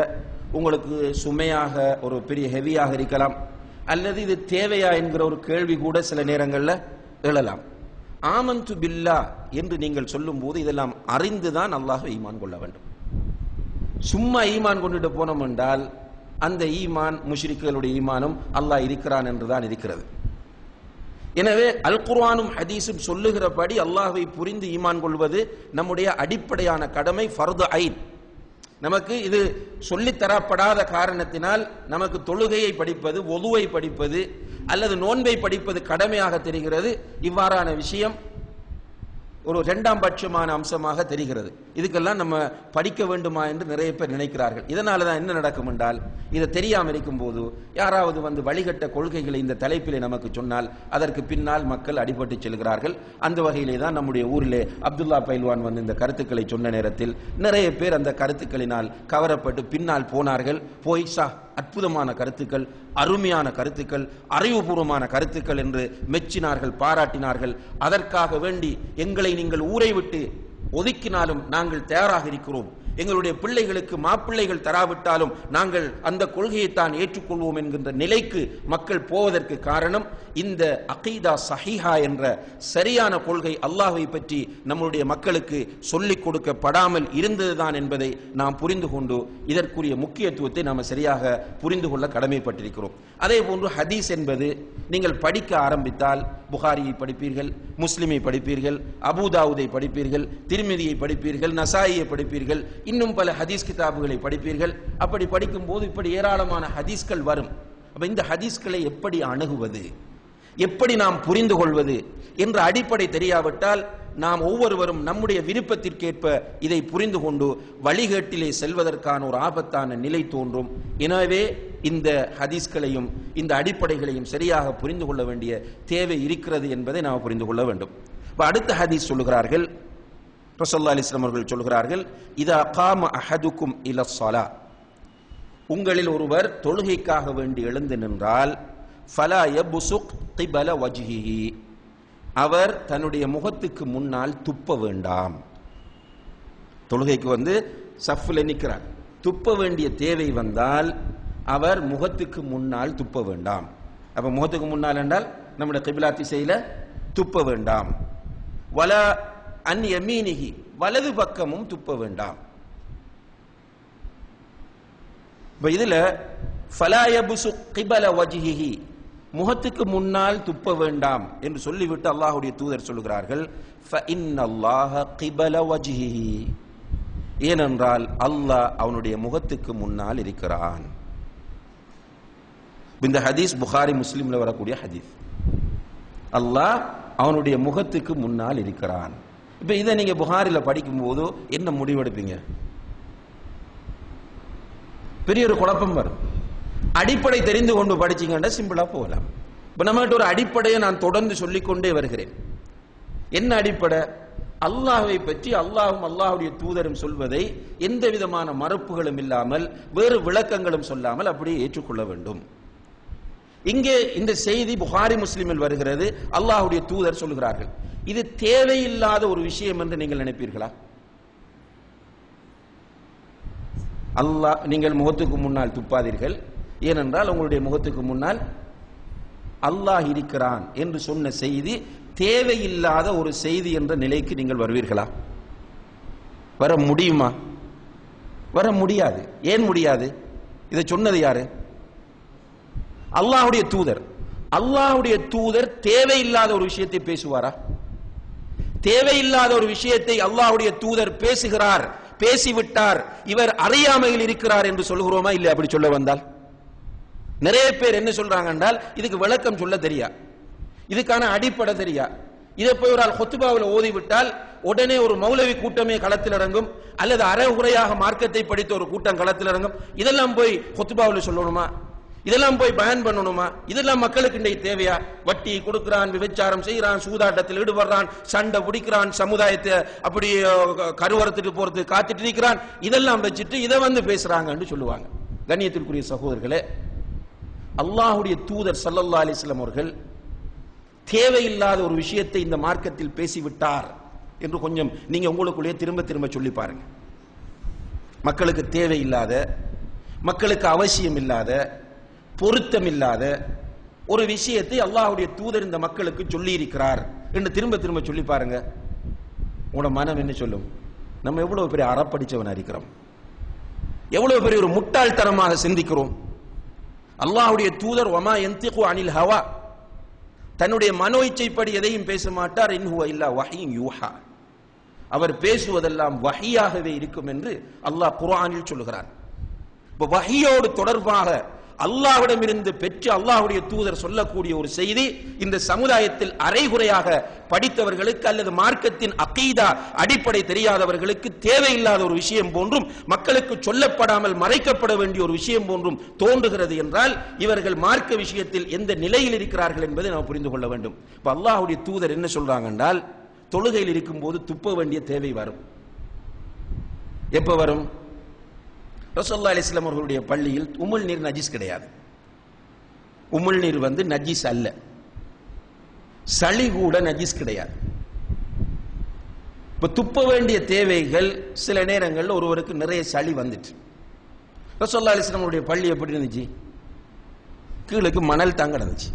D: உங்களுக்கு சுமையாக ஒரு பெரிய ஹெவியாக இருக்கலாம், அல்லது இது தேவையா என்கிற ஒரு கேள்வி கூட சில நேரங்களில் எழலாம். ஆமன்து பில்லா என்று நீங்கள் சொல்லும் போது இதெல்லாம் அறிந்துதான் அல்லாஹ் ஈமான் கொள்ள வேண்டும். சும்மா ஈமான் கொண்டுட்டு போனோம் என்றால் அந்த ஈமான் முஷ்ரிக்குகளுடைய ஈமானும் அல்லாஹ் இருக்கிறான் என்றுதான் இருக்கிறது. எனவே அல் குர்ஆனும் ஹதீஸும் சொல்லுகிறபடி அல்லாஹ்வை புரிந்து ஈமான் கொள்வது நம்முடைய அடிப்படையான கடமை, ஃபர்து ஐன். நமக்கு இது சொல்லித்தரப்படாத காரணத்தினால் நமக்கு தொழுகையை படிப்பது, ஒதுவை படிப்பது அல்லது நோன்பை படிப்பது கடமையாக தெரிகிறது. இவ்வாறான விஷயம் ஒரு இரண்டாம் பட்சமான அம்சமாக தெரிகிறது. இதுக்கெல்லாம் நம்ம படிக்க வேண்டுமா என்று நிறைய பேர் நினைக்கிறார்கள். இதனால தான் என்ன நடக்கும் என்றால், இதை தெரியாமல் இருக்கும் போது யாராவது வழிகட்ட கொள்கைகளை இந்த தலைப்பிலே நமக்கு சொன்னால் அதற்கு பின்னால் மக்கள் அடிபட்டு செல்கிறார்கள். அந்த வகையிலே தான் நம்முடைய ஊரிலே அப்துல்லா பைல்வான் இந்த கருத்துக்களை சொன்ன நேரத்தில் நிறைய பேர் அந்த கருத்துக்களினால் கவரப்பட்டு பின்னால் போனார்கள். போய் அற்புதமான கருத்துக்கள், அருமையான கருத்துக்கள், அறிவுபூர்வமான கருத்துக்கள் என்று மெச்சினார்கள், பாராட்டினார்கள். அதற்காக வேண்டி எங்களை நீங்கள் ஊரை விட்டு ஒதுக்கினாலும் நாங்கள் தயாராக இருக்கிறோம், எங்களுடைய பிள்ளைகளுக்கு மாப்பிள்ளைகள் தராவிட்டாலும் நாங்கள் அந்த கொள்கையைத்தான் ஏற்றுக்கொள்வோம் என்கின்ற நிலைக்கு மக்கள் போவதற்கு காரணம் இந்த அகீதா சஹீஹா என்ற சரியான கொள்கை அல்லாஹ்வை பற்றி நம்முடைய மக்களுக்கு சொல்லிக் கொடுக்கப்படாமல் இருந்ததுதான் என்பதை நாம் புரிந்து கொண்டு இதற்குரிய முக்கியத்துவத்தை நாம் சரியாக புரிந்து கொள்ள கடமைப்பட்டிருக்கிறோம். அதே போன்று ஹதீஸ் என்பது நீங்கள் படிக்க ஆரம்பித்தால் புகாரியை படிப்பீர்கள், முஸ்லிமை படிப்பீர்கள், அபூதாவுதை படிப்பீர்கள், திர்மிதியை படிப்பீர்கள், நசாயியை படிப்பீர்கள், இன்னும் பல ஹதீஸ் கிதாபுகளை படிப்பீர்கள். அப்படி படிக்கும் போது இப்படி ஏராளமான ஹதீஸ்கள் வரும். அப்ப இந்த ஹதீஸ்களை எப்படி அணுகுவது, எப்படி நாம் புரிந்து கொள்வது என்ற அடிப்படை தெரியாவிட்டால் நாம் ஒவ்வொருவரும் நம்முடைய விருப்பத்திற்கேற்ப இதை புரிந்து கொண்டு வழிகேட்டிலே செல்வதற்கான ஒரு ஆபத்தான நிலை தோன்றும். எனவே இந்த ஹதீஸ்களையும் இந்த அடிப்படைகளையும் சரியாக புரிந்து கொள்ள வேண்டிய தேவை இருக்கிறது என்பதை நாம் புரிந்து கொள்ள வேண்டும். அடுத்த ஹதீஸ் சொல்லுகிறார்கள், ரசூலுல்லாஹி அலைஹி வஸல்லம் அவர்கள் சொல்கிறார்கள், இதா காம அஹதுக்கும் இலஸ் ஸலா, உங்களில் ஒருவர் தொழுகைக்காக வேண்டி எழுந்து நின்றால் ஃபலா யப்சுக் கிபல வஜ்ஹிஹி, அவர் தன்னுடைய முகத்துக்கு முன்னால் துப்ப வேண்டாம். தொழுகைக்கு வந்து சஃப்ல நிற்கிறார், துப்ப வேண்டிய தேவை வந்தால் அவர் முகத்துக்கு முன்னால் துப்ப வேண்டாம். அப்ப முகத்துக்கு முன்னால் என்றால் நம்முடைய கிபிலா திசையில துப்ப வேண்டாம். வலா அன் யமீனிஹி, வலது பக்கமும் துப்ப வேண்டாம். இதுல ஃபலா யப்சுக் கிபல வஜ்ஹிஹி, முகத்துக்கு முன்னால் துப்ப வேண்டாம் என்று சொல்லிவிட்டு அல்லாஹ்வுடைய தூதர் சொல்கிறார்கள் ஃபஇன்னல்லாஹ கிபல வஜ்ஹிஹி, ஏனென்றால் அல்லாஹ் அவனுடைய முகத்துக்கு முன்னால் இருக்கிறான். இந்த ஹதீஸ் புகாரி முஸ்லிம்ல வரக்கூடிய ஹதீஸ். அல்லாஹ் அவனுடைய முகத்துக்கு முன்னால் இருக்கிறான். இப்ப இதை நீங்க புகாரில படிக்கும் போது என்ன முடிவெடுப்பீங்க? பெரிய ஒரு குழப்பம் வரும். அடிப்படை தெரிந்து கொண்டு படிச்சீங்கன்னா சிம்பிளா போகலாம். இப்ப நம்மகிட்ட ஒரு அடிப்படையை நான் தொடர்ந்து சொல்லிக்கொண்டே வருகிறேன். என்ன அடிப்படை? அல்லாஹ்வை பற்றி அல்லாஹ்வும் அல்லாஹ்வுடைய தூதரும் சொல்வதை எந்த விதமான மறுப்புகளும் இல்லாமல் வேறு விளக்கங்களும் சொல்லாமல் அப்படியே ஏற்றுக்கொள்ள வேண்டும். இங்கே இந்த செய்தி புகாரி முஸ்லிமில் வருகிறது. அல்லாஹ்வுடைய தூதர் சொல்கிறார்கள். இது தேவையில்லாத ஒரு விஷயம் என்று நீங்கள் நினைப்பீர்களா? அல்லாஹ், நீங்கள் முகத்துக்கு முன்னால் துப்பாதீர்கள், ஏனென்றால் உங்களுடைய முகத்துக்கு முன்னால் அல்லாஹ் இருக்கிறான் என்று சொன்ன செய்தி தேவையில்லாத ஒரு செய்தி என்ற நிலைக்கு நீங்கள் வருவீர்களா? வர முடியுமா? வர முடியாது. ஏன் முடியாது? இதை சொன்னது யாரு? அல்லாஹ்வுடைய தூதர். அல்லாஹ்வுடைய தூதர் தேவையில்லாத ஒரு விஷயத்தை பேசுவாரா? தேவையில்லாத ஒரு விஷயத்தை அல்லாஹ்வுடைய தூதர் பேசுகிறார், பேசிவிட்டார், இவர் அறியாமையில் இருக்கிறார் என்று சொல்கிறோமா? இல்லை. அப்படி சொல்ல வந்தால் நிறைய பேர் என்ன சொல்றாங்க என்றால், இதுக்கு விளக்கம் சொல்ல தெரியா, இதுக்கான அடிப்படை தெரியா. இதை போய் ஒரு ஆள் ஹுத்பாவில் ஓதிவிட்டால் உடனே ஒரு மௌலவி கூட்டமே களத்தில் இறங்கும், அல்லது அரைகுறையாக மார்க்கத்தை படித்த ஒரு கூட்டம் களத்தில் இறங்கும். இதெல்லாம் போய் ஹுத்பாவில் சொல்லணுமா? இதெல்லாம் போய் பயன் பண்ணணுமா? இதெல்லாம் மக்களுக்கு இன்றைக்கு தேவையா? வட்டி கொடுக்கிறான், விபச்சாரம் செய்கிறான், சூதாட்டத்தில் ஈடுபடுறான், சண்டை பிடிக்கிறான், சமுதாயத்தை அப்படி கருவறத்துட்டு போறது காத்துட்டு இருக்கிறான். இதெல்லாம் வச்சுட்டு இதை வந்து பேசுறாங்கன்னு சொல்லுவாங்க. கண்ணியத்திற்குரிய சகோதரர்களே, அல்லாஹ்வுடைய தூதர் ஸல்லல்லாஹு அலைஹி வஸல்லம் அவர்கள் தேவையில்லாத ஒரு விஷயத்தை இந்த மார்க்கத்தில் பேசிவிட்டார் என்று கொஞ்சம் நீங்க உங்களுக்குள்ளே திரும்ப திரும்ப சொல்லி பாருங்க. மக்களுக்கு தேவையில்லாத, மக்களுக்கு அவசியம் இல்லாத, பொருத்தம் இல்லாத ஒரு விஷயத்தை அல்லாஹ்வுடைய தூதர் இந்த மக்களுக்கு சொல்லி இருக்கிறார் என்று திரும்ப திரும்ப சொல்லி பாருங்க. உங்களோட மனம் என்ன சொல்லும்? நம்ம எவ்வளவு பெரிய அறப்படிச்சவனா இருக்கிறோம், எவ்வளவு பெரிய ஒரு முட்டாள்தனமாக சிந்திக்கிறோம். அல்லாஹ்வுடைய தூதர் வமா யன்திகு அனில் ஹவா, தன்னுடைய மனோ இச்சைப்படி எதையும் பேச மாட்டார். இன் ஹுவ இல்லா வஹீன் யூஹா, அவர் பேசுவதெல்லாம் வஹியாகவே இருக்கும் என்று அல்லாஹ் குர்ஆனில் சொல்கிறார். இப்ப வஹியோடு தொடர்பாக அல்லாஹ்விடமிருந்து பெற்று அல்லாஹ்வுடைய தூதர் சொல்லக்கூடிய ஒரு செய்தி இந்த சமுதாயத்தில் அரைகுறையாக படித்தவர்களுக்கு அல்லது மார்க்கத்தின் அகீதா அடிப்படை தெரியாதவர்களுக்கு தேவையில்லாத ஒரு விஷயம் போன்றும், மக்களுக்கு சொல்லப்படாமல் மறைக்கப்பட வேண்டிய ஒரு விஷயம் போன்றும் தோன்றுகிறது என்றால் இவர்கள் மார்க்க விஷயத்தில் எந்த நிலையில் இருக்கிறார்கள் என்பதை நாம் புரிந்து கொள்ள வேண்டும். இப்ப அல்லாஹ்வுடைய தூதர் என்ன சொல்றாங்க என்றால், தொழுகையில் இருக்கும் போது துப்ப வேண்டிய தேவை வரும். எப்ப வரும்? ரசூலுல்லாஹி அலைஹி வஸல்லம் அவர்களுடைய பள்ளியில் உம்முல் நீர் நஜீஸ் கிடையாது. உம்முல் நீர் வந்து நஜீஸ் அல்ல. சளி கூட நஜீஸ் கிடையாது. இப்ப துப்ப வேண்டிய தேவைகள் சில நேரங்களில் ஒருவருக்கு நிறைய சளி வந்துட்டு, ரசூலுல்லாஹி அலைஹி வஸல்லம் அவருடைய பள்ளி எப்படி இருந்துச்சு? கீழுக்கு மணல் தாங்க இருந்துச்சு.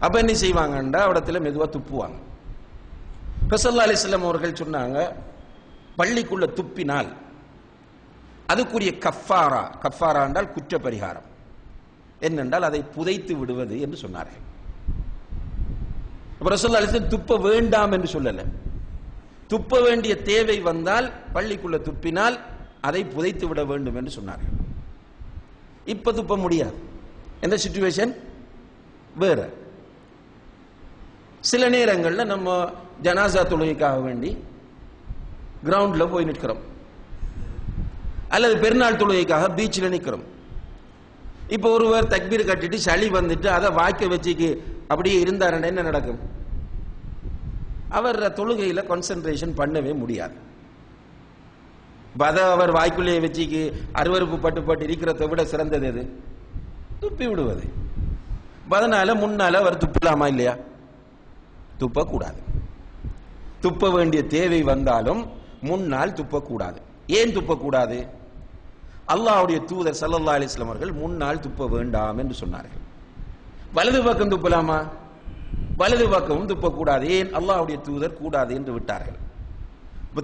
D: அப்ப என்ன செய்வாங்கன்றா இடத்துல மெதுவா துப்புவாங்க. ரசூலுல்லாஹி அலைஹி வஸல்லம் அவர்கள் சொன்னாங்க, பள்ளிக்குள்ள துப்பினால் அதுக்குரிய கஃபாரா, கஃபாரா என்றால் குற்ற பரிகாரம் என்னென்றால் அதை புதைத்து விடுவது என்று சொன்னார்கள். ரசூலுல்லாஹி அலைஹி வஸல்லம் துப்ப வேண்டாம் என்று சொல்லல, துப்ப வேண்டிய தேவை வந்தால் பள்ளிக்குள்ள துப்பினால் அதை புதைத்து விட வேண்டும் என்று சொன்னார்கள். இப்ப துப்ப முடியாது. எந்த சிச்சுவேஷன் வேற. சில நேரங்களில் நம்ம ஜனாசா தொழுகைக்காக வேண்டி கிரவுண்ட்ல போய் நிற்கிறோம், அல்லது பெருநாள் தொழுகைக்காக பீச்சில் நிற்கிறோம். இப்போ ஒருவர் தக்பீர் கட்டிட்டு சளி வந்துட்டு அதை வாய்க்க வச்சுக்கு அப்படியே இருந்தாருன்னா என்ன நடக்கும்? அவர் தொழுகையில் கான்சென்ட்ரேஷன் பண்ணவே முடியாது. அதை அவர் வாய்க்குள்ளேயே வச்சுக்கு அருவருப்பு பட்டு இருக்கிறத விட சிறந்தது எது? துப்பி விடுவது. அதனால முன்னால அவர் துப்பலாமா இல்லையா? துப்பக்கூடாது. துப்ப வேண்டிய தேவை வந்தாலும் முன்னால் துப்பக்கூடாது. ஏன் துப்பக்கூடாது? அல்லாஹ்வுடைய தூதர் ஸல்லல்லாஹு அலைஹி வஸல்லம் அவர்கள் முன்னால் துப்ப வேண்டாம் என்று சொன்னார்கள். வலது பக்கம் துப்பலாமா? வலது பக்கமும் துப்பக்கூடாது. ஏன்? அல்லாஹ்வுடைய தூதர் கூடாது என்று விட்டார்கள்.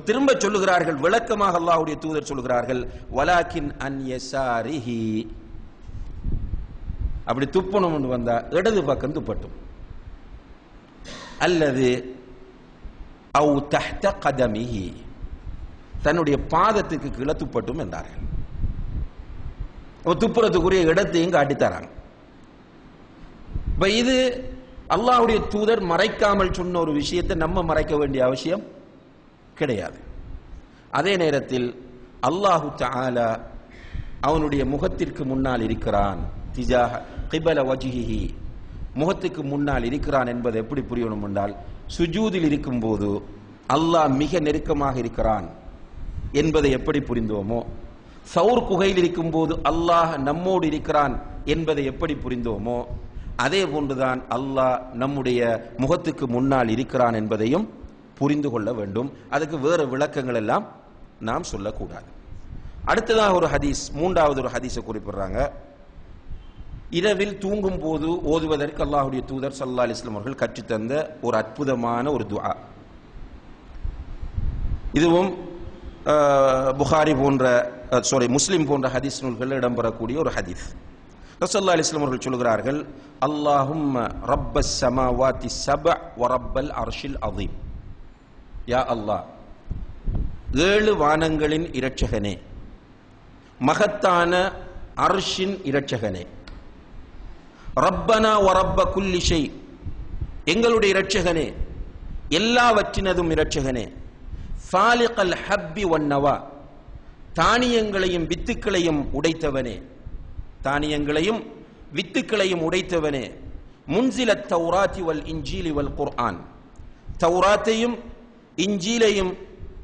D: திரும்ப சொல்லுகிறார்கள், விளக்கமாக அல்லாஹ்வுடைய தூதர் சொல்லுகிறார்கள், வலாக்கின் அன் யஸாரிஹி, அப்படி துப்பணும் என்று வந்தா இடது பக்கம் துப்பட்டும், அல்லது அவு தஹ்த கதமிஹி, தன்னுடைய பாதத்துக்கு கீழே துப்பட்டும் என்றார்கள். துப்புறத்துக்குரிய இடத்தையும் காட்டித்தராங்க. இது அல்லாஹ்வுடைய தூதர் மறைக்காமல் சொன்ன ஒரு விஷயத்தை நம்ம மறைக்க வேண்டிய அவசியம் கிடையாது. அதே நேரத்தில் அல்லாஹு தஆலா அவனுடைய முகத்திற்கு முன்னால் இருக்கிறான், திஜாஹ கிபல வஜ்ஹிஹி, முகத்துக்கு முன்னால் இருக்கிறான் என்பது எப்படி புரியணும் என்றால், சுஜூதில் இருக்கும் போது அல்லாஹ் மிக நெருக்கமாக இருக்கிறான் என்பதை எப்படி புரிந்தோமோ, சௌர் குகையில் இருக்கும் போது அல்லாஹ் நம்மோடு இருக்கிறான் என்பதை எப்படி புரிந்தோமோ, அதே போன்றுதான் அல்லாஹ் நம்முடைய முகத்துக்கு முன்னால் இருக்கிறான் என்பதையும் புரிந்து கொள்ள வேண்டும். அதுக்கு வேறு விளக்கங்கள் எல்லாம் நாம் சொல்லக்கூடாது. அடுத்ததாக ஒரு ஹதீஸ், மூன்றாவது ஒரு ஹதீஸை குறிப்பிடுறாங்க. இரவில் தூங்கும் போது ஓதுவதற்கு அல்லாஹ்வுடைய தூதர் ஸல்லல்லாஹு அலைஹி வஸல்லம் அவர்கள் கற்றுத்தந்த ஒரு அற்புதமான ஒரு துஆ. இதுவும் புகாரி போன்ற முஸ்லிம் போன்ற ஹதீஸ் நூல்களில் இடம்பெறக்கூடிய ஒரு ஹதீஸ். ஸல்லல்லாஹு அலைஹி வஸல்லம் அவர்கள் சொல்கிறார்கள், அல்லாஹும்ம ரப்பஸ் ஸமாவாத்தி ஸபஅ வ ரப்பல் அர்ஷில் அஸீம், யா அல்லாஹ், 7 வானங்களின் இரட்சகனே, மகத்தான அர்ஷின் இரட்சகனே, ரப்பனா வ ரப்ப குல்லி ஷை, எங்களுடைய இரட்சகனே, எல்லாவற்றினதும் இரட்சகனே, ஃபாலிகல் ஹப்பி வன்னவா, தானியங்களையும் வித்துக்களையும் உடைத்தவனே, தானியங்களையும் வித்துக்களையும் உடைத்தவனே, முன்சிலத் தௌராத்தி வல் இன்ஜீலி வல் குர்ஆன், தௌராத்தையும் இன்ஜீலையும்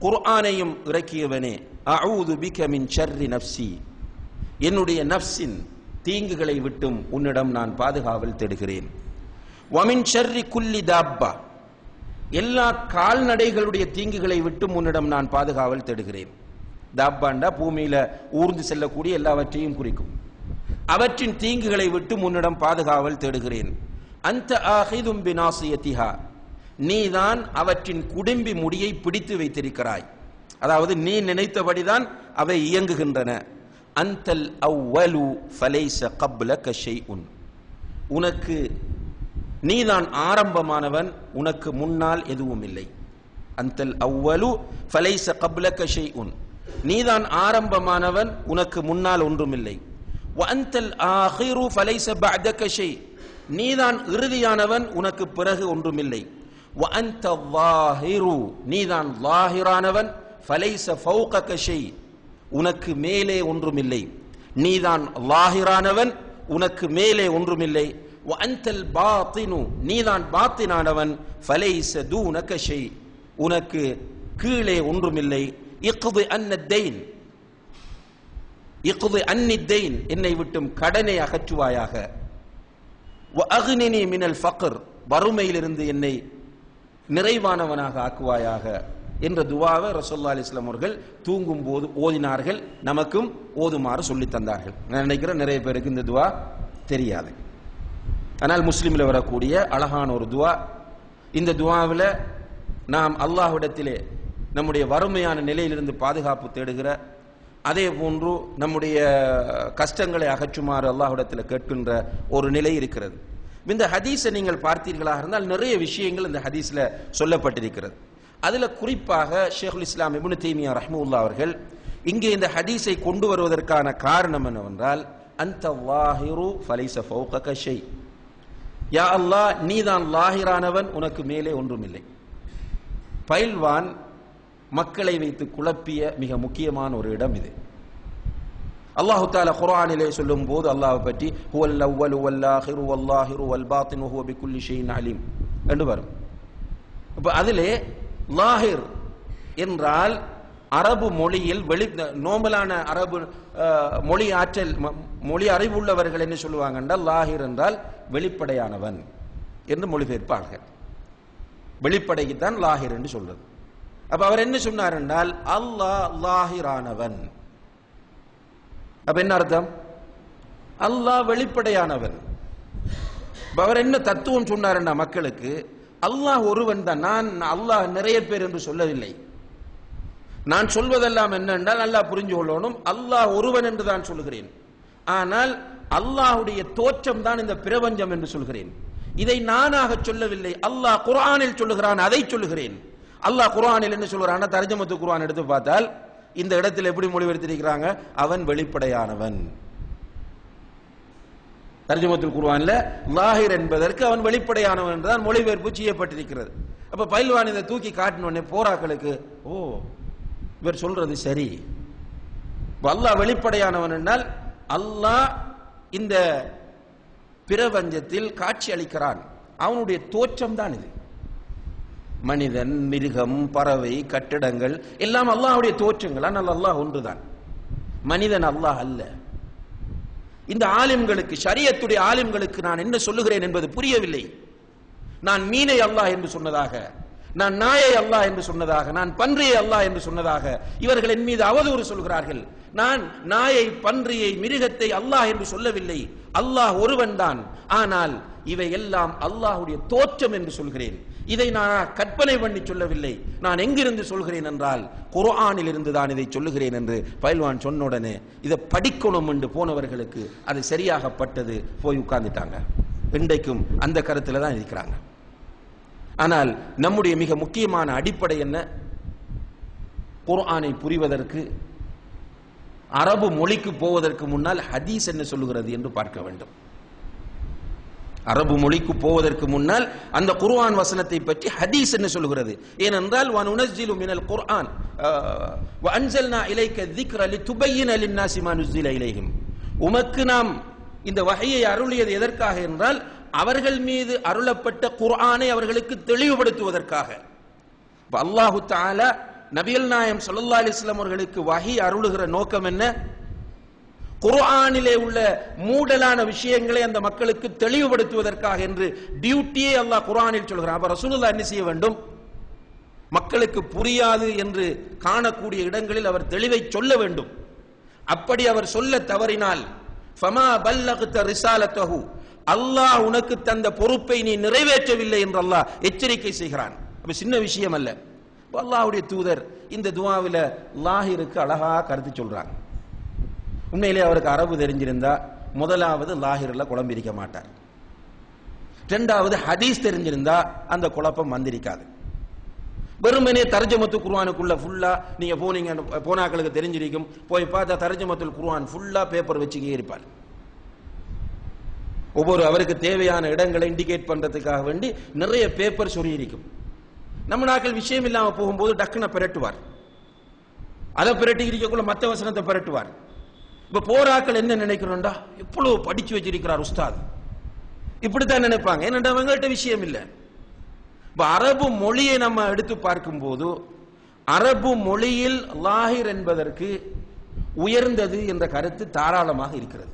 D: குர்ஆனையும் இறக்கியவனே, அஊது பிக மின் ஷர்ரி நஃப்ஸி, என்னுடைய நஃப்ஸின் தீங்குகளை விட்டும் உன்னிடம் நான் பாதுகாவல் தேடுகிறேன். வமின் ஷர்ரி குல்லி தாப்பா, எல்லா கால்நடைகளுடைய தீங்குகளை விட்டும் உன்னிடம் நான் பாதுகாவல் தேடுகிறேன். தாப்பாண்டா பூமியில ஊர்ந்து செல்லக்கூடிய எல்லாவற்றையும் குறிக்கும். அவற்றின் தீங்குகளை விட்டு உன்னிடம் பாதுகாவல் தேடுகிறேன். அந்த ஆஹிதும் பினாசியத்திஹா, நீதான் அவற்றின் குடும்பி முடியை பிடித்து வைத்திருக்கிறாய், அதாவது நீ நினைத்தபடிதான் அவை இயங்குகின்றன. அந்தல் அவ்வலு ஃபலைஸ கப்லக ஷைஉன், உனக்கு நீதான் ஆரம்பமானவன், உனக்கு முன்னால் எதுவும் இல்லை. அந்தல் அவ்வலு ஃபலைஸ கப்லக ஷைஉன், நீதான் ஆரம்பமானவன், உனக்கு முன்னால் ஒன்றுமில்லை. வ அந்தல் ஆகிரு ஃபலைஸ பஅதக ஷை, நீதான் இறுதியானவன், உனக்கு பிறகு ஒன்றுமில்லை. வ அன்த ظாஹிரு, நீதான் லாஹிரானவன், ஃபலைஸ ஃபௌகக ஷை, உனக்கு மேலே ஒன்றுமில்லை. நீதான் லாஹிரானவன், உனக்கு மேலே ஒன்றுமில்லை. வ அன்தல் பாத்தினு, நீதான் பாத்தினானவன், ஃபலைஸ தூனக ஷை, உனக்கு கீழே ஒன்றுமில்லை. இக்தி அன்னத்தைன், இக்தி அன்னித்தைன், என்னை விட்டும் கடனை அகற்றுவாயாக. வ அக்னினி மினல் ஃபக்ர், வறுமையிலிருந்து என்னை நிறைவானவனாக ஆக்குவாயாக என்ற துவாவை ரசூலுல்லாஹி அலைஹி வஸல்லம் அவர்கள் தூங்கும் போது ஓதினார்கள். நமக்கும் ஓதுமாறு சொல்லி தந்தார்கள். நான் நினைக்கிறேன் நிறைய பேருக்கு இந்த துவா தெரியாது. ஆனால் முஸ்லிமில் வரக்கூடிய அழகான ஒரு துவா. இந்த துவாவில் நாம் அல்லாஹ்விடத்திலே நம்முடைய வறுமையான நிலையிலிருந்து பாதுகாப்பு தேடுகிற, அதே போன்று நம்முடைய கஷ்டங்களை அகற்றுமாறு அல்லாஹ்விடத்தில் கேட்கின்ற ஒரு நிலை இருக்கிறது. இந்த ஹதீஸை நீங்கள் பார்த்தீர்களாக இருந்தால் நிறைய விஷயங்கள் இந்த ஹதீஸ்ல சொல்லப்பட்டிருக்கிறது. அதுல குறிப்பாக ஷேகுல் இஸ்லாம் இப்னு தைமியா ரஹ்மத்துல்லாஹி அவர்கள் இங்கே இந்த ஹதீஸை கொண்டு வருவதற்கான காரணம் என்னவென்றால், அன்த லாஹிரு ஃபலைஸ ஃபௌகக ஷை, யா அல்லாஹ், நீதான் லாஹிரானவன், உனக்கு மேலே ஒன்றுமில்லை. பைல்வான் மக்களை வைத்து குழப்பிய மிக முக்கியமான ஒரு இடம் இது. அல்லாஹு தஆலா குர்ஆனிலே சொல்லும் போது அல்லாஹ் பற்றி ஹுவல் அவ்வலு வல் ஆகிரு வல் லாஹிரு வல் பாத்தினு ஹுவ பிகுல்லி ஷைஇன் அலீம் என்று வரும். அப்ப அதிலே லாஹிர் என்றால் அரபு மொழியில் நோமலான அரபு மொழி ஆற்றல் மொழி அறிவு உள்ளவர்கள் என்ன சொல்லுவாங்க என்றால் லாஹிர் என்றால் வெளிப்படையானவன் என்று மொழிபெயர்ப்பார்கள். வெளிப்படைக்குத்தான் லாஹிர் என்று சொல்றது. அப்ப அவர் என்ன சொன்னார் என்றால் அல்லாஹ் லாஹிரானவன். அப்ப என்ன அர்த்தம்? அல்லாஹ் வெளிப்படையானவன். அவர் என்ன தத்துவம் சொன்னார் மக்களுக்கு? அல்லாஹ் ஒருவன் தான். நான் அல்லாஹ் நிறைய பேர் என்று சொல்லவில்லை. நான் சொல்வதெல்லாம் என்னென்றால் அல்லாஹ் புரிஞ்சு கொள்ளணும், அல்லாஹ் ஒருவன் என்று தான் சொல்லுகிறேன். ஆனால் அல்லாஹுடைய தோற்றம் தான் இந்த பிரபஞ்சம் என்று சொல்கிறேன். இதை நானாக சொல்லவில்லை, அல்லாஹ் குர்ஆனில் சொல்லுகிறான், அதை சொல்லுகிறேன். அல்லாஹ் குர்ஆனில் என்ன சொல்கிறான்? தர்ஜமத்து குர்ஆன் எடுத்து பார்த்தால் இந்த இடத்தில் எப்படி மொழிபெயர்த்திருக்கிறாங்க? அவன் வெளிப்படையானவன். தர்ஜமத்துல் குர்ஆன்ல லாஹிர் என்பதற்கு அவன் வெளிப்படையானவன் என்றுதான் மொழிபெயர்ப்பு செய்யப்பட்டிருக்கிறது. அப்ப பயில்வான் இதை தூக்கி காட்டினோடனே போராக்களுக்கு ஓ இவர் சொல்றது சரி. அல்லாஹ் வெளிப்படையானவன் என்றால் அல்லாஹ் இந்த பிரபஞ்சத்தில் காட்சி அளிக்கிறான். அவனுடைய தோற்றம் தான் இது. மனிதன், மிருகம், பறவை, கட்டிடங்கள் எல்லாம் அல்லாஹ்வுடைய தோற்றங்கள். ஆனால் அல்லாஹ் ஒன்றுதான், மனிதன் அல்லாஹ் அல்ல. இந்த ஆலிம்களுக்கு, ஷரியத்துடைய ஆலிம்களுக்கு நான் என்ன சொல்லுகிறேன் என்பது புரியவில்லை. நான் மீனை அல்லாஹ் என்று சொன்னதாக, நான் நாயை அல்லாஹ் என்று சொன்னதாக, நான் பன்றியை அல்லாஹ் என்று சொன்னதாக இவர்கள் என் மீது அவதூறு சொல்கிறார்கள். நான் நாயை, பன்றியை, மிருகத்தை அல்லாஹ் என்று சொல்லவில்லை. அல்லாஹ் ஒருவன் தான். ஆனால் இவை எல்லாம் அல்லாஹ்வுடைய தோற்றம் என்று சொல்கிறேன். இதை நான் கற்பனை பண்ணி சொல்லவில்லை. நான் எங்கிருந்து சொல்கிறேன் என்றால் குர்ஆனில் இருந்து தான் இதை சொல்லுகிறேன் என்று பயில்வான் சொன்ன உடனே இதை படிக்கணும் என்று போனவர்களுக்கு அது சரியாகப்பட்டது, போய் உட்கார்ந்துட்டாங்க. இன்றைக்கும் அந்த கருத்துல தான் இருக்கிறாங்க. ஆனால் நம்முடைய மிக முக்கியமான அடிப்படை என்ன? குர்ஆனை புரிவதற்கு, அரபு மொழிக்கு போவதற்கு முன்னால் ஹதீஸ் என்ன சொல்லுகிறது என்று பார்க்க வேண்டும். அரபு மொழிக்கு போவதற்கு முன்னால் அந்த குர்ஆன் வசனத்தை பற்றி ஹதீஸ் என்ன சொல்லுகிறது? ஏனென்றால் வனுனஸ்ஸிலு மினல் குர்ஆன் வஅன்ஸல்னா இலைக ذிக்ர லிதுபய்யின லின்னாஸி மா நுஸ்ஸில இலைஹிம். உமக்கு நாம் இந்த வஹையை அருளியது எதற்காக என்றால் அவர்கள் மீது அருளப்பட்ட குர்ஆனை அவர்களுக்கு தெளிவுபடுத்துவதற்காக. அல்லாஹு தஆலா நபிகள் நாயகம் ஸல்லல்லாஹு அலைஹி வஸல்லம் அவர்களுக்கு வஹி அருளுகிற நோக்கம் என்ன? குர்ஆனிலே உள்ள மூடலான விஷயங்களை அந்த மக்களுக்கு தெளிவுபடுத்துவதற்காக என்று டியூட்டியே அல்லாஹ் குர்ஆனில் சொல்கிறான். அப்ப ரசூலுல்லாஹ் என்ன செய்ய வேண்டும்? மக்களுக்கு புரியாது என்று காணக்கூடிய இடங்களில் அவர் தெளிவை சொல்ல வேண்டும். அப்படி அவர் சொல்ல தவறினால் ஃபமா பல்லக்த ரிசாலத்தஹு, அல்லாஹ் உனக்கு தந்த பொறுப்பை நீ நிறைவேற்றவில்லை என்று அல்லாஹ் எச்சரிக்கை செய்கிறான். அப்ப சின்ன விஷயம் அல்ல. அல்லாஹ்வுடைய தூதர் இந்த துஆவில லாஹிருக்கு அழகா கருத்து சொல்றாங்க. உண்மையிலே அவருக்கு அரபு தெரிஞ்சிருந்தா முதலாவது லாஹிர்ல குழம்பிருக்க மாட்டார். இரண்டாவது ஹதீஸ் தெரிஞ்சிருந்தா அந்த குழப்பம் வந்திருக்காது. வெறுமனே தர்ஜமத்து குர்ஆனுக்குள்ள ஃபுல்லா நீங்க போனீங்க, போனாக்களுக்கு தெரிஞ்சிருக்கும். போய் பார்த்தா தர்ஜமத்துல் குர்ஆன் ஃபுல்லா பேப்பர் வச்சுக்கே இருப்பார். ஒவ்வொரு அவருக்கு தேவையான இடங்களை இண்டிகேட் பண்றதுக்காக வேண்டி நிறைய பேப்பர் சொல்லி இருக்கும். நம்ம நாட்கள் விஷயம் இல்லாம போகும்போது டக்குன்னு பிரட்டுவார். அதை பிரட்டி இருக்கக்குள்ள மற்ற வசனத்தை பிரட்டுவார். இப்ப போராக்கள் என்ன நினைக்கிறோம்டா, எவ்வளவு படிச்சு வச்சிருக்கிறார் உஸ்தாத், இப்படித்தான் நினைப்பாங்க. ஏன்னா அவங்கள்ட்ட விஷயம் இல்லை. இப்ப அரபு மொழியை நம்ம எடுத்து பார்க்கும் போது அரபு மொழியில் லாஹிர் என்பதற்கு உயர்ந்தது என்ற கருத்து தாராளமாக இருக்கிறது.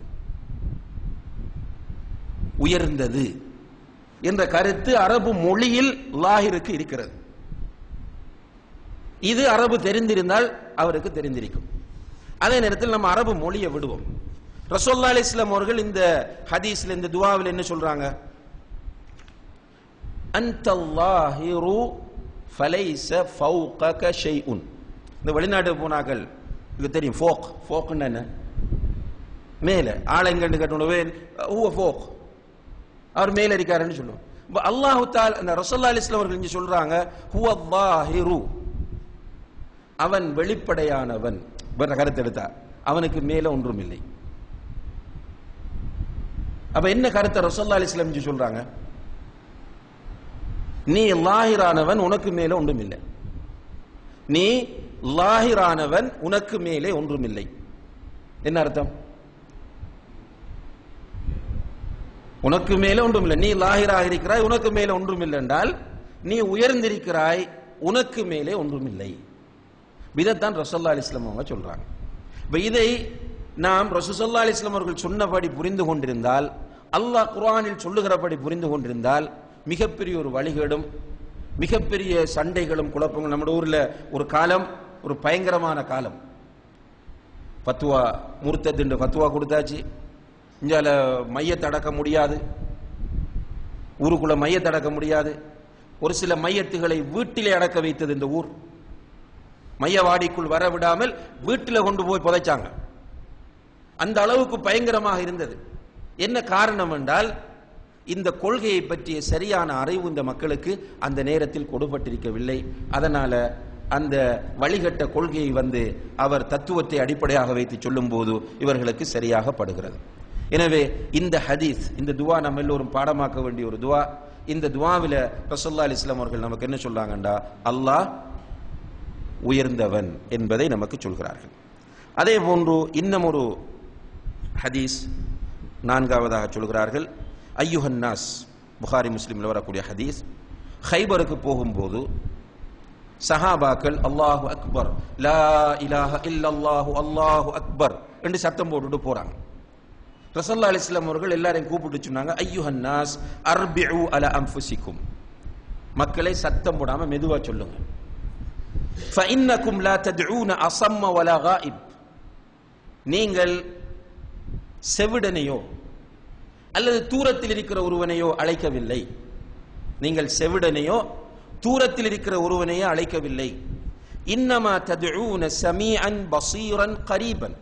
D: உயர்ந்தது என்ற கருத்து அரபு மொழியில் லாஹிருக்கு இருக்கிறது. இது அரபு தெரிந்திருந்தால் அவருக்கு தெரிந்திருக்கும். அதே நேரத்தில் நம்ம அரபு மொழியை விடுவோம். ரசூலுல்லாஹி அலைஹி வஸல்லம் அவர்கள் இந்த ஹதீஸ்ல, இந்த துஆவில் என்ன சொல்றாங்க? அன்தல்லாஹிரு ஃபலைஸ ஃபௌகக ஷைஉன். இந்த வெளிநாட்டு போனாக்கள் இது தெரியும். ஃபோக்னா என்ன? மேல ஆளங்கண்டு கட்டணுவே ஹுவ ஃபோக், அவர் மேல இருக்காருன்னு சொல்லுவோம். அல்லாஹ் தஆலா அந்த ரசூலுல்லாஹி அலைஹி வஸல்லம் அவர்கள் இங்க சொல்றாங்க ஹுவல்லாஹிரு, அவன் வெளிப்படையானவன். கருத்து எடுத்தா அவனுக்கு மேல ஒன்றும் இல்லை. அப்ப என்ன கருத்தை ரசூலுல்லாஹி அலைஹி வஸல்லம் சொல்றாங்க? நீ லாஹிரானவன், உனக்கு மேல ஒன்றும் இல்லை. நீ லாஹிரானவன், உனக்கு மேலே ஒன்றும் இல்லை. என்ன அர்த்தம்? உனக்கு மேல ஒன்றும் இல்லை. நீ லாஹிராக இருக்கிறாய், உனக்கு மேல ஒன்றும் இல்லை என்றால் நீ உயர்ந்திருக்கிறாய், உனக்கு மேலே ஒன்றும் இல்லை. இதைத்தான் ரசூலுல்லாஹி அலைஹி வஸல்லம் அவங்க சொல்றாங்க. இப்ப இதை நாம் ரசூலுல்லாஹி அலைஹி வஸல்லம் அவர்கள் சொன்னபடி புரிந்து கொண்டிருந்தால், அல்லாஹ் குர்ஆனில் சொல்லுகிறபடி புரிந்து கொண்டிருந்தால், மிகப்பெரிய ஒரு வழிகேடும் மிகப்பெரிய சண்டைகளும் குழப்பங்களும். நம்ம ஊர்ல ஒரு காலம், ஒரு பயங்கரமான காலம், ஃபத்வா முர்த்தத் ஃபத்வா கொடுத்தாச்சு. இங்கால மையத்தை அடக்க முடியாது, ஊருக்குள்ள மையத்தை அடக்க முடியாது. ஒரு சில மையத்துகளை வீட்டிலே அடக்க வைத்தது இந்த ஊர். மையவாடிக்குள் வர விடாமல் வீட்டில் கொண்டு போய் புதைச்சாங்க. அந்த அளவுக்கு பயங்கரமாக இருந்தது. என்ன காரணம் என்றால், இந்த கொள்கையை பற்றிய சரியான அறிவு இந்த மக்களுக்கு அந்த நேரத்தில் கொடுபட்டிருக்கவில்லை. அதனால அந்த வழிகட்ட கொள்கையை அவர் தத்துவத்தை அடிப்படையாக வைத்து சொல்லும் போது இவர்களுக்கு சரியாக படுகிறது. எனவே இந்த ஹதீஸ், இந்த துவா நம்ம எல்லோரும் பாடமாக்க வேண்டிய ஒரு துவா. இந்த துவாவில் ரசூலுல்லாஹி அலைஹி வஸல்லம் அவர்கள் நமக்கு என்ன சொல்றாங்கண்டா, அல்லாஹ் உயர்ந்தவன் என்பதை நமக்கு சொல்கிறார்கள். அதே போன்று இன்னும் ஒரு ஹதீஸ் நான்காவதாக சொல்கிறார்கள். ஐயுஹன் நாஸ், புகாரி முஸ்லிமில் வரக்கூடிய ஹதீஸ். ஹைபருக்கு போகும்போது சஹாபாக்கள் அல்லாஹு அக்பர், லா இலாஹ இல்லல்லாஹு அல்லாஹு அக்பர் என்று சத்தம் போட்டுட்டு போறாங்க. ரசூலுல்லாஹி அலைஹி வஸல்லம் அவர்கள் எல்லாரையும் கூப்பிட்டு சொன்னாங்க, ஐயுஹன் நாஸ் அர்பிஉ அலா அன்ஃபுசிக்கும், மக்களை சத்தம் போடாம மெதுவா சொல்லுங்க. ஃபஇன்னகும் லா தத்ஊன அஸம்ம வலா காயிப், நீங்கள் செவிடனையோ அல்லது தூரத்தில் இருக்கிற ஒருவனையோ அழைக்கவில்லை. நீங்கள் செவிடனையோ தூரத்தில் இருக்கிற ஒருவனையோ அழைக்கவில்லை. இன்னமா தத்ஊன ஸமீஅன் பஸீரன் கரீபன்,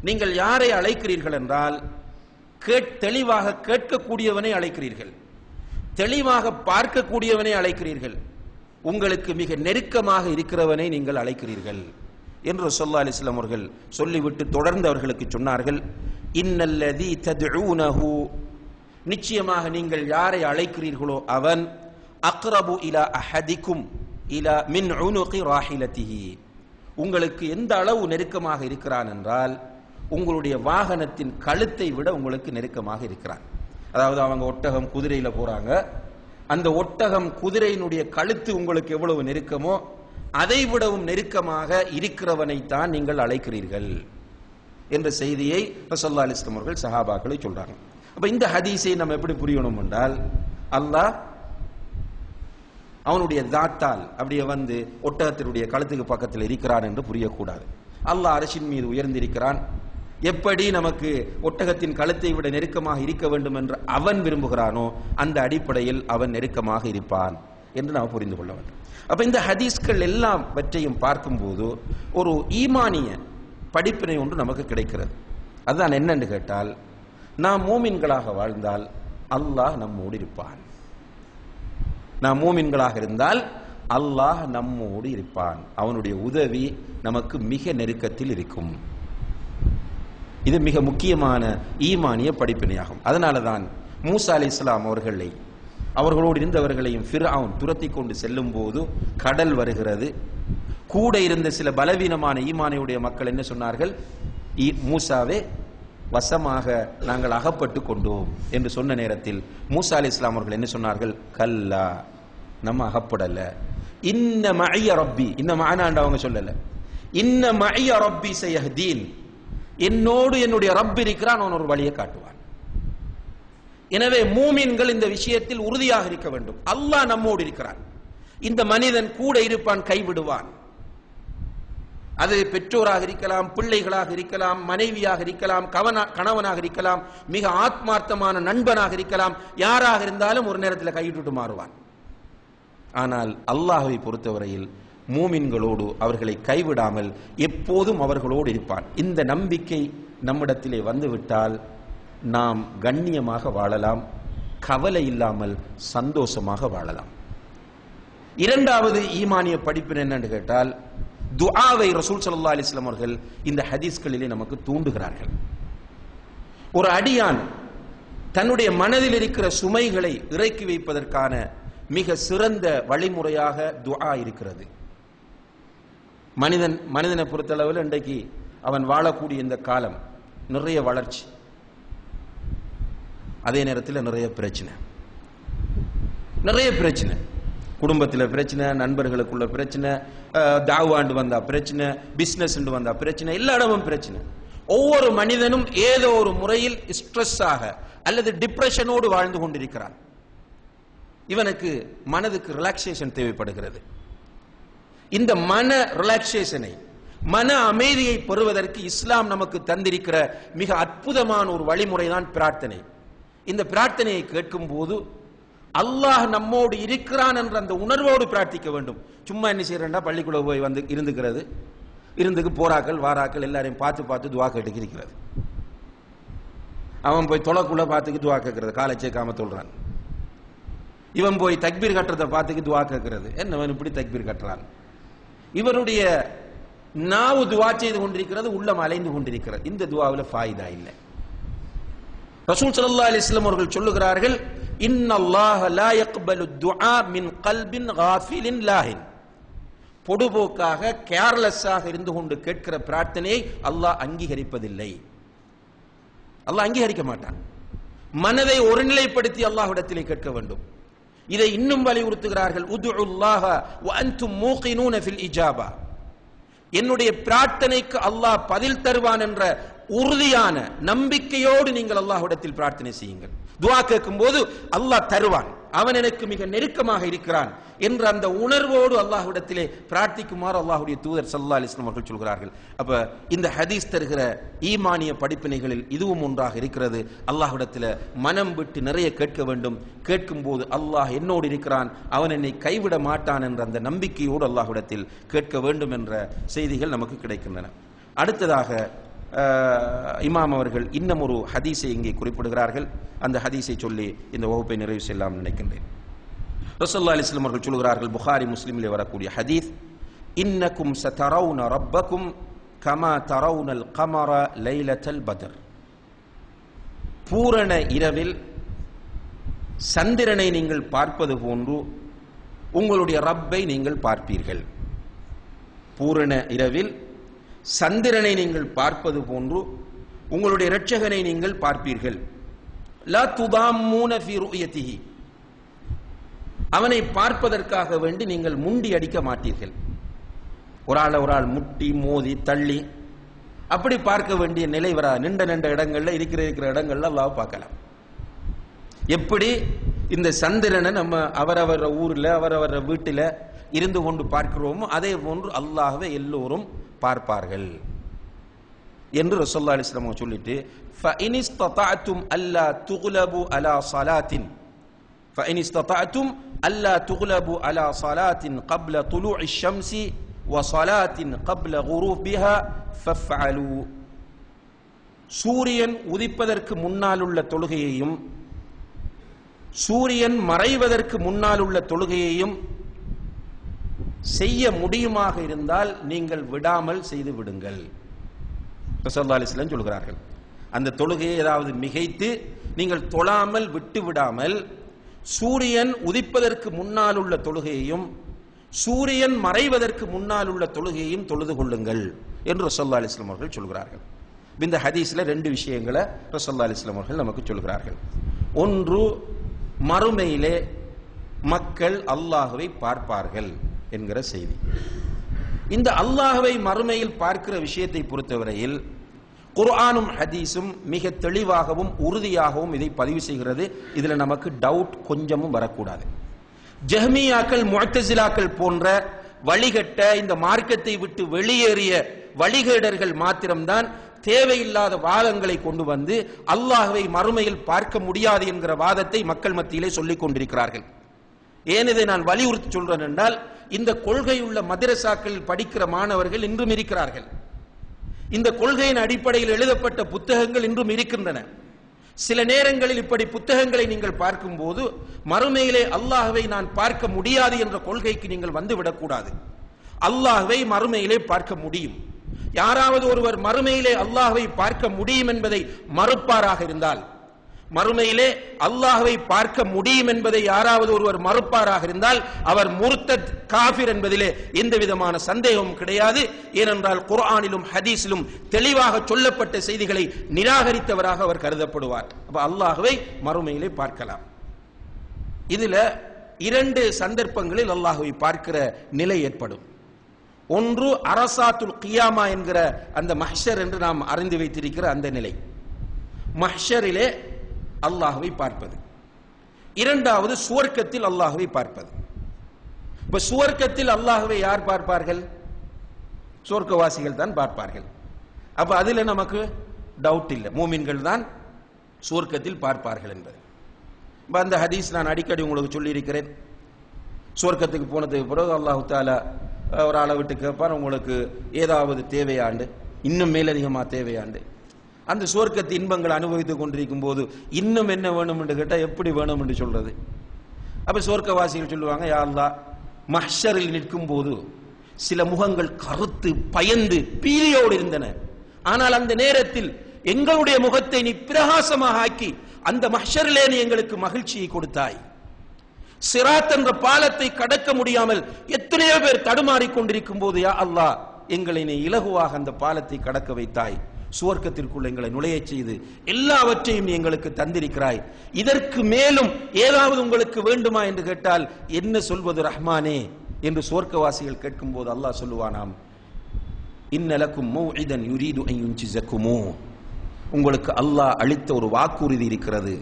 D: நீங்கள் யாரை அழைக்கிறீர்கள் என்றால் தெளிவாக கேட்கக்கூடியவனை அழைக்கிறீர்கள், தெளிவாக பார்க்கக்கூடியவனை அழைக்கிறீர்கள், உங்களுக்கு மிக நெருக்கமாக இருக்கிறவனை நீங்கள் அழைக்கிறீர்கள் என்று ரசூலுல்லாஹி அலைஹி வஸல்லம் அவர்கள் சொல்லிவிட்டு தொடர்ந்து அவர்களுக்கு சொன்னார்கள், இன்னல்லதீ தத்ஊனஹு, நிச்சயமாக நீங்கள் யாரை அழைக்கிறீர்களோ அவன் அக்ரபு இலா அஹதிக்கும் இலா மின் உனுகி ராஹிலதிஹி, உங்களுக்கு எந்த அளவு நெருக்கமாக இருக்கிறான் என்றால் உங்களுடைய வாகனத்தின் கழுத்தை விட உங்களுக்கு நெருக்கமாக இருக்கிறான். அதாவது அவங்க ஒட்டகம் குதிரையில போறாங்க, அந்த ஒட்டகம் குதிரையினுடைய கழுத்து உங்களுக்கு எவ்வளவு நெருக்கமோ அதை விடவும் நெருக்கமாக இருக்கிறவனை தான் நீங்கள் அழைக்கிறீர்கள் என்ற செய்தியை ரசூலுல்லாஹி அலைஹி வஸல்லம் அவர்கள் சஹாபாக்களை சொல்றாங்க. அப்ப இந்த ஹதீஸை நம்ம எப்படி புரியணும் என்றால், அல்லாஹ் அவனுடைய தாத்தால் அப்படியே ஒட்டகத்தினுடைய கழுத்துக்கு பக்கத்தில் இருக்கிறான் என்று புரியக்கூடாது. அல்லாஹ் அரசின் மீது உயர்ந்திருக்கிறான். எப்படி நமக்கு ஒட்டகத்தின் கழுத்தை விட நெருக்கமாக இருக்க வேண்டும் என்று அவன் விரும்புகிறானோ அந்த அடிப்படையில் அவன் நெருக்கமாக இருப்பான் என்று நாம் புரிந்து கொள்ள வேண்டும். அப்ப இந்த ஹதீஸ்கள் எல்லாவற்றையும் பார்க்கும்போது ஒரு ஈமானிய படிப்பினை ஒன்று நமக்கு கிடைக்கிறது. அதுதான் என்னன்னு கேட்டால், நாம் மூமின்களாக வாழ்ந்தால் அல்லாஹ் நம்மோடு இருப்பான். நாம் மூமின்களாக இருந்தால் அல்லாஹ் நம்மோடு இருப்பான். அவனுடைய உதவி நமக்கு மிக நெருக்கத்தில் இருக்கும். இது மிக முக்கியமான ஈமானிய படிப்பினையாகும். அதனாலதான் மூசா அலைஹிஸ்ஸலாம் அவர்களோடு இருந்தவர்களையும் ஃபிர்அவுன் துரத்தி கொண்டு செல்லும் போது கடல் வருகிறது. கூட இருந்த சில பலவீனமான ஈமானியுடைய மக்கள் என்ன சொன்னார்கள், மூசாவே வசமாக நாங்கள் அகப்பட்டு கொண்டோம் என்று சொன்ன நேரத்தில் மூசா அலைஹிஸ்ஸலாம் அவர்கள் என்ன சொன்னார்கள், கல்லா, நம்ம அகப்படல, இன்ன மஅய்ய ரப்பி, இன்ன மஅனாண்ட அவங்க சொல்லல, இன்ன மஅய்ய ரப்பி சயஹ்தீன், என்னோடு என்னுடைய ரப் இருக்கிறான், அவன் ஒரு வழியை காட்டுவான். எனவே மூமின்கள் இந்த விஷயத்தில் உறுதியாக இருக்க வேண்டும். அல்லாஹ் நம்மோடு இருக்கிறான். இந்த மனிதன் கூட இருப்பான், கைவிடுவான். அது பெற்றோராக இருக்கலாம், பிள்ளைகளாக இருக்கலாம், மனைவியாக இருக்கலாம், கணவனாக இருக்கலாம், மிக ஆத்மார்த்தமான நண்பனாக இருக்கலாம், யாராக இருந்தாலும் ஒரு நேரத்தில் கைவிட்டு மாறுவான். ஆனால் அல்லாஹ்வை பொறுத்தவரையில் மூமின்களோடு அவர்களை கைவிடாமல் எப்போதும் அவர்களோடு இருப்பான். இந்த நம்பிக்கை நம்மிடத்திலே வந்துவிட்டால் நாம் கண்ணியமாக வாழலாம், கவலை இல்லாமல் சந்தோஷமாக வாழலாம். இரண்டாவது ஈமானிய படிப்பு என்னன்னு கேட்டால், துஆவை ரசூல் ஸல்லல்லாஹு அலைஹி வஸல்லம் அவர்கள் இந்த ஹதீஸ்களிலே நமக்கு தூண்டுகிறார்கள். ஒரு அடியான் தன்னுடைய மனதில் இருக்கிற சுமைகளை இறக்கி வைப்பதற்கான மிக சிறந்த வழிமுறையாக துஆ இருக்கிறது. மனிதனை பொறுத்தளவில் இன்றைக்கு அவன் வாழக்கூடிய இந்த காலம் நிறைய வளர்ச்சி, அதே நேரத்தில் நிறைய பிரச்சனை. குடும்பத்தில் பிரச்சனை, நண்பர்களுக்குள்ள பிரச்சனை, தாவாண்டு வந்தா பிரச்சனை, பிசினஸ் வந்தா பிரச்சனை, எல்லா இடமும் பிரச்சனை. ஒவ்வொரு மனிதனும் ஏதோ ஒரு முறையில் ஸ்ட்ரெஸ் ஆக அல்லது டிப்ரெஷனோடு வாழ்ந்து கொண்டிருக்கிறான். இவனுக்கு மனதுக்கு ரிலாக்ஸேஷன் தேவைப்படுகிறது. இந்த மன ரிலாக்ஸேஷனை, மன அமைதியை பெறுவதற்கு இஸ்லாம் நமக்கு தந்திருக்கிற மிக அற்புதமான ஒரு வழிமுறை தான் பிரார்த்தனை. இந்த பிரார்த்தனையை கேட்கும் போது அல்லாஹ் நம்மோடு இருக்கிறான் என்ற அந்த உணர்வோடு பிரார்த்திக்க வேண்டும். சும்மா என்ன செய்யறா, பள்ளிக்குள்ள போய் வந்து இருந்துக்கு போராக்கள் வாராக்கள் எல்லாரையும் பார்த்து பார்த்து துவா கேட்டுக்கு இருக்கிறது. அவன் போய் தொலைக்குள்ள பார்த்துக்கு துவா கேட்கறது, காலை சேர்க்காம சொல்றான். இவன் போய் தக்பீர் கட்டுறதை பார்த்துக்கு துவா கேட்கறது, என்னவன் இப்படி தக்பீர் கட்டுறான். இவருடைய நாவு துவா செய்து கொண்டிருக்கிறது, உள்ளம் அலைந்து கொண்டிருக்கிறது. இந்த துவாவில் ஃபாயிதா இல்லை. ரசூல் ஸல்லல்லாஹு அலைஹி வஸல்லம் அவர்கள் சொல்லுகிறார்கள், இன்னல்லாஹ லா யக்பலு துஆ மின் கல்பின் காஃபிலின் லாஹின். பொடுபோக்காக கேர்லெஸ்ஸாக இருந்து கொண்டு கேட்கிற பிரார்த்தனையை அல்லாஹ் அங்கீகரிப்பதில்லை. அல்லாஹ் அங்கீகரிக்க மாட்டான். மனதை ஒருநிலைப்படுத்தி அல்லாஹ்விடத்திலே கேட்க வேண்டும். இதை இன்னும் வலியுறுத்துகிறார்கள், உதுல்லாஹ வ அன்தும் மூகினூன ஃபில் இஜாபா. என்னுடைய பிரார்த்தனைக்கு அல்லாஹ் பதில் தருவான் என்ற உறுதியான நம்பிக்கையோடு நீங்கள் அல்லாஹ்விடத்தில் பிரார்த்தனை செய்யுங்கள். துஆ கேட்கும் போது அல்லாஹ் தருவான், அவன் எனக்கு மிக நெருக்கமாக இருக்கிறான் என்ற அந்த உணர்வோடு அல்லாஹ்விடத்திலே பிரார்த்திக்குமாறு அல்லாஹ்வுடைய தூதர் ஸல்லல்லாஹு அலைஹி வஸல்லம் அவர்கள் சொல்கிறார்கள். அப்ப இந்த ஹதீஸ் தருகிற ஈமானிய படிப்பினைகளில் இதுவும் ஒன்றாக இருக்கிறது. அல்லாஹ்விடத்தில் மனம் விட்டு நிறைய கேட்க வேண்டும். கேட்கும் போது அல்லாஹ் என்னோடு இருக்கிறான், அவன் என்னை கைவிட மாட்டான் என்ற அந்த நம்பிக்கையோடு அல்லாஹ்விடத்தில் கேட்க வேண்டும் என்ற செய்திகள் நமக்கு கிடைக்கின்றன. அடுத்ததாக இமாம் அவர்கள் இன்னும் ஒரு ஹதீஸை இங்கே குறிப்பிடுகிறார்கள். அந்த ஹதீஸை சொல்லி இந்த வகுப்பை நிறைவு செய்யலாம் நினைக்கின்றேன். ரசூலுல்லாஹி அலைஹி வஸல்லம் அவர்கள் சொல்கிறார்கள், புகாரி முஸ்லிமிலே வரக்கூடிய ஹதீஸ், இன்னக்கும் சதரவுன ரப்பக்கும் கமா தரவுனல் கமர லைலத்தல் பத்ர். பூரண இரவில் சந்திரனை நீங்கள் பார்ப்பது போன்று உங்களுடைய ரப்பை நீங்கள் பார்ப்பீர்கள். பூரண இரவில் சந்திரனை நீங்கள் பார்ப்பது போன்று உங்களுடைய இரட்சகனை நீங்கள் பார்ப்பீர்கள். லா துதாம்மூன ஃபீ ருயதிஹி. அவனை பார்ப்பதற்காக வேண்டி நீங்கள் முண்டி அடிக்க மாட்டீர்கள். ஒரு ஆள் முட்டி மோதி தள்ளி அப்படி பார்க்க வேண்டிய நிலை வரா. நின்ற இடங்கள்ல இருக்கிற இடங்கள்ல அல்லாஹ் பார்க்கலாம். எப்படி இந்த சந்திரனை நம்ம அவரவர் ஊர்ல அவரவர் வீட்டில இருந்து கொண்டு பார்க்கிறோமோ அதே போன்று அல்லாஹ்வை எல்லோரும் பார்ப்பார்கள் என்று ரசூலுல்லாஹி அலைஹி வஸல்லம் சொல்லிட்டு, فَإِنِ اسْتَطَعْتُمْ أَلَّا تُغْلَبُوا عَلَى صَلَاةٍ فَإِنِ اسْتَطَعْتُمْ أَلَّا تُغْلَبُوا عَلى صَلَاةٍ قَبْلَ طُلُوعِ الشَّمْسِ وَصَلَاةٍ قَبْلَ غُرُوبِهَا فَافْعَلُوا. சூரியன் உதிப்பதற்கு முன்னால் உள்ள தொழுகையையும் சூரியன் மறைவதற்கு முன்னால் உள்ள தொழுகையையும் செய்ய முடியுமாக இருந்தால் நீங்கள் விடாமல் செய்து விடுங்கள். ஸல்லல்லாஹு அலைஹி வஸல்லம் சொல்கிறார்கள், அந்த தொழுகையை ஏதாவது மிகைத்து நீங்கள் தொழாமல் விட்டு விடாமல் சூரியன் உதிப்பதற்கு முன்னால் உள்ள தொழுகையையும் சூரியன் மறைவதற்கு முன்னால் உள்ள தொழுகையையும் தொழுது கொள்ளுங்கள் என்று ஸல்லல்லாஹு அலைஹி வஸல்லம் அவர்கள் சொல்கிறார்கள். இந்த ஹதீஸ்ல ரெண்டு விஷயங்களை ஸல்லல்லாஹு அலைஹி வஸல்லம் அவர்கள் நமக்கு சொல்கிறார்கள். ஒன்று, மறுமையிலே மக்கள் அல்லாஹ்வை பார்ப்பார்கள் என்கிற செய்தி. இந்த அல்லாஹ்வை மறுமையில் பார்க்கிற விஷயத்தை பொறுத்தவரையில் குர்ஆனும் ஹதீஸும் மிக தெளிவாகவும் உறுதியாகவும் இதை பதிவு செய்கிறது. இதுல நமக்கு டவுட் கொஞ்சமும் வரக்கூடாது. ஜஹ்மியாக்கள் முஅ்தஸிலாக்கள் போன்ற வழிகட்ட இந்த மார்க்கத்தை விட்டு வெளியேறிய வழிகேடர்கள் மாத்திரம்தான் தேவையில்லாத வாதங்களை கொண்டு வந்து அல்லாஹ்வை மறுமையில் பார்க்க முடியாது என்கிற வாதத்தை மக்கள் மத்தியிலே சொல்லிக் கொண்டிருக்கிறார்கள். ஏன் இதை நான் வலியுறுத்தி சொல்றேன் என்றால், இந்த கொள்கையுள்ள மதரசாக்களில் படிக்கிற மாணவர்கள் இன்றும் இருக்கிறார்கள். இந்த கொள்கையின் அடிப்படையில் எழுதப்பட்ட புத்தகங்கள் இன்றும் இருக்கின்றன. சில நேரங்களில் இப்படி புத்தகங்களை நீங்கள் பார்க்கும் போது மறுமையிலே அல்லாஹ்வை நான் பார்க்க முடியாது என்ற கொள்கைக்கு நீங்கள் வந்துவிடக்கூடாது. அல்லாஹ்வை மறுமையிலே பார்க்க முடியும். யாராவது ஒருவர் மறுமையிலே அல்லாஹ்வை பார்க்க முடியும் என்பதை மறுப்பாராக இருந்தால், மறுமையிலே அல்லாஹ்வை பார்க்க முடியும் என்பதை யாராவது ஒருவர் மறுப்பாராக இருந்தால் அவர் முர்த்தத் காஃபிர் என்பதிலே எந்த விதமான சந்தேகமும் கிடையாது. ஏனென்றால் குர்ஆனிலும் ஹதீஸிலும் தெளிவாக சொல்லப்பட்ட செய்திகளை நிராகரித்தவராக அவர் கருதப்படுவார். அப்ப அல்லாஹ்வை மறுமையிலே பார்க்கலாம். இதுல இரண்டு சந்தர்ப்பங்களில் அல்லாஹ்வை பார்க்கிற நிலை ஏற்படும். ஒன்று அரசாத்துல் கியாமா என்கிற அந்த மஹ்ஷர் என்று நாம் அறிந்து வைத்திருக்கிற அந்த நிலை, மஹ்ஷரிலே அல்லாஹ்வை பார்ப்பது. இரண்டாவது சுவர்க்கத்தில் அல்லாஹ்வை பார்ப்பது. இப்ப சுவர்க்கத்தில் அல்லாஹ்வை யார் பார்ப்பார்கள்? சுவர்க்கவாசிகள் தான் பார்ப்பார்கள். அப்ப அதுல நமக்கு டவுட் இல்லை, மூமின்கள் தான் சுவர்க்கத்தில் பார்ப்பார்கள் என்பது. அந்த ஹதீஸ் நான் அடிக்கடி உங்களுக்கு சொல்லி இருக்கிறேன். சுவர்க்கத்துக்கு போனதுக்கு பிறகு அல்லாஹு தஆலா ஒரு அளவிட்டு கேட்பார், உங்களுக்கு ஏதாவது தேவையாண்டு, இன்னும் மேலதிகமா தேவையாண்டு. அந்த சுவர்க்கத்து இன்பங்களை அனுபவித்துக் கொண்டிருக்கும் போது இன்னும் என்ன வேணும் என்று கேட்டால் எப்படி வேணும் என்று சொல்றது? அப்ப சுவர்க்கவாசிகள் சொல்லுவாங்க, யா அல்லாஹ், மஹ்ஷரில் நிற்கும் போது சில முகங்கள் கருத்து பயந்து பீலியோடு இருந்தன, ஆனால் அந்த நேரத்தில் எங்களுடைய முகத்தை நீ பிரகாசமாக ஆக்கி அந்த மஹ்ஷரிலே நீ எங்களுக்கு மகிழ்ச்சியை கொடுத்தாய். சிராத் என்ற பாலத்தை கடக்க முடியாமல் எத்தனையோ பேர் தடுமாறிக் கொண்டிருக்கும் போது யா அல்லாஹ், எங்களை நீ இலகுவாக அந்த பாலத்தை கடக்க வைத்தாய். சுவர்க்கத்திற்குள் எங்களை நுழைய செய்து எல்லாவற்றையும் எங்களுக்கு தந்திருக்கிறாய். இதற்கு மேலும் ஏதாவது உங்களுக்கு வேண்டுமா என்று கேட்டால் என்ன சொல்வது ரஹ்மானே என்று சுவர்க்கவாசிகள் கேட்கும் போது அல்லாஹ் சொல்லுவானாம், இன்னலக்கும் மௌஇதன் யுரீது அன் யுன்ஜிஸகுமூ, உங்களுக்கு அல்லாஹ் அளித்த ஒரு வாக்குறுதி இருக்கிறது,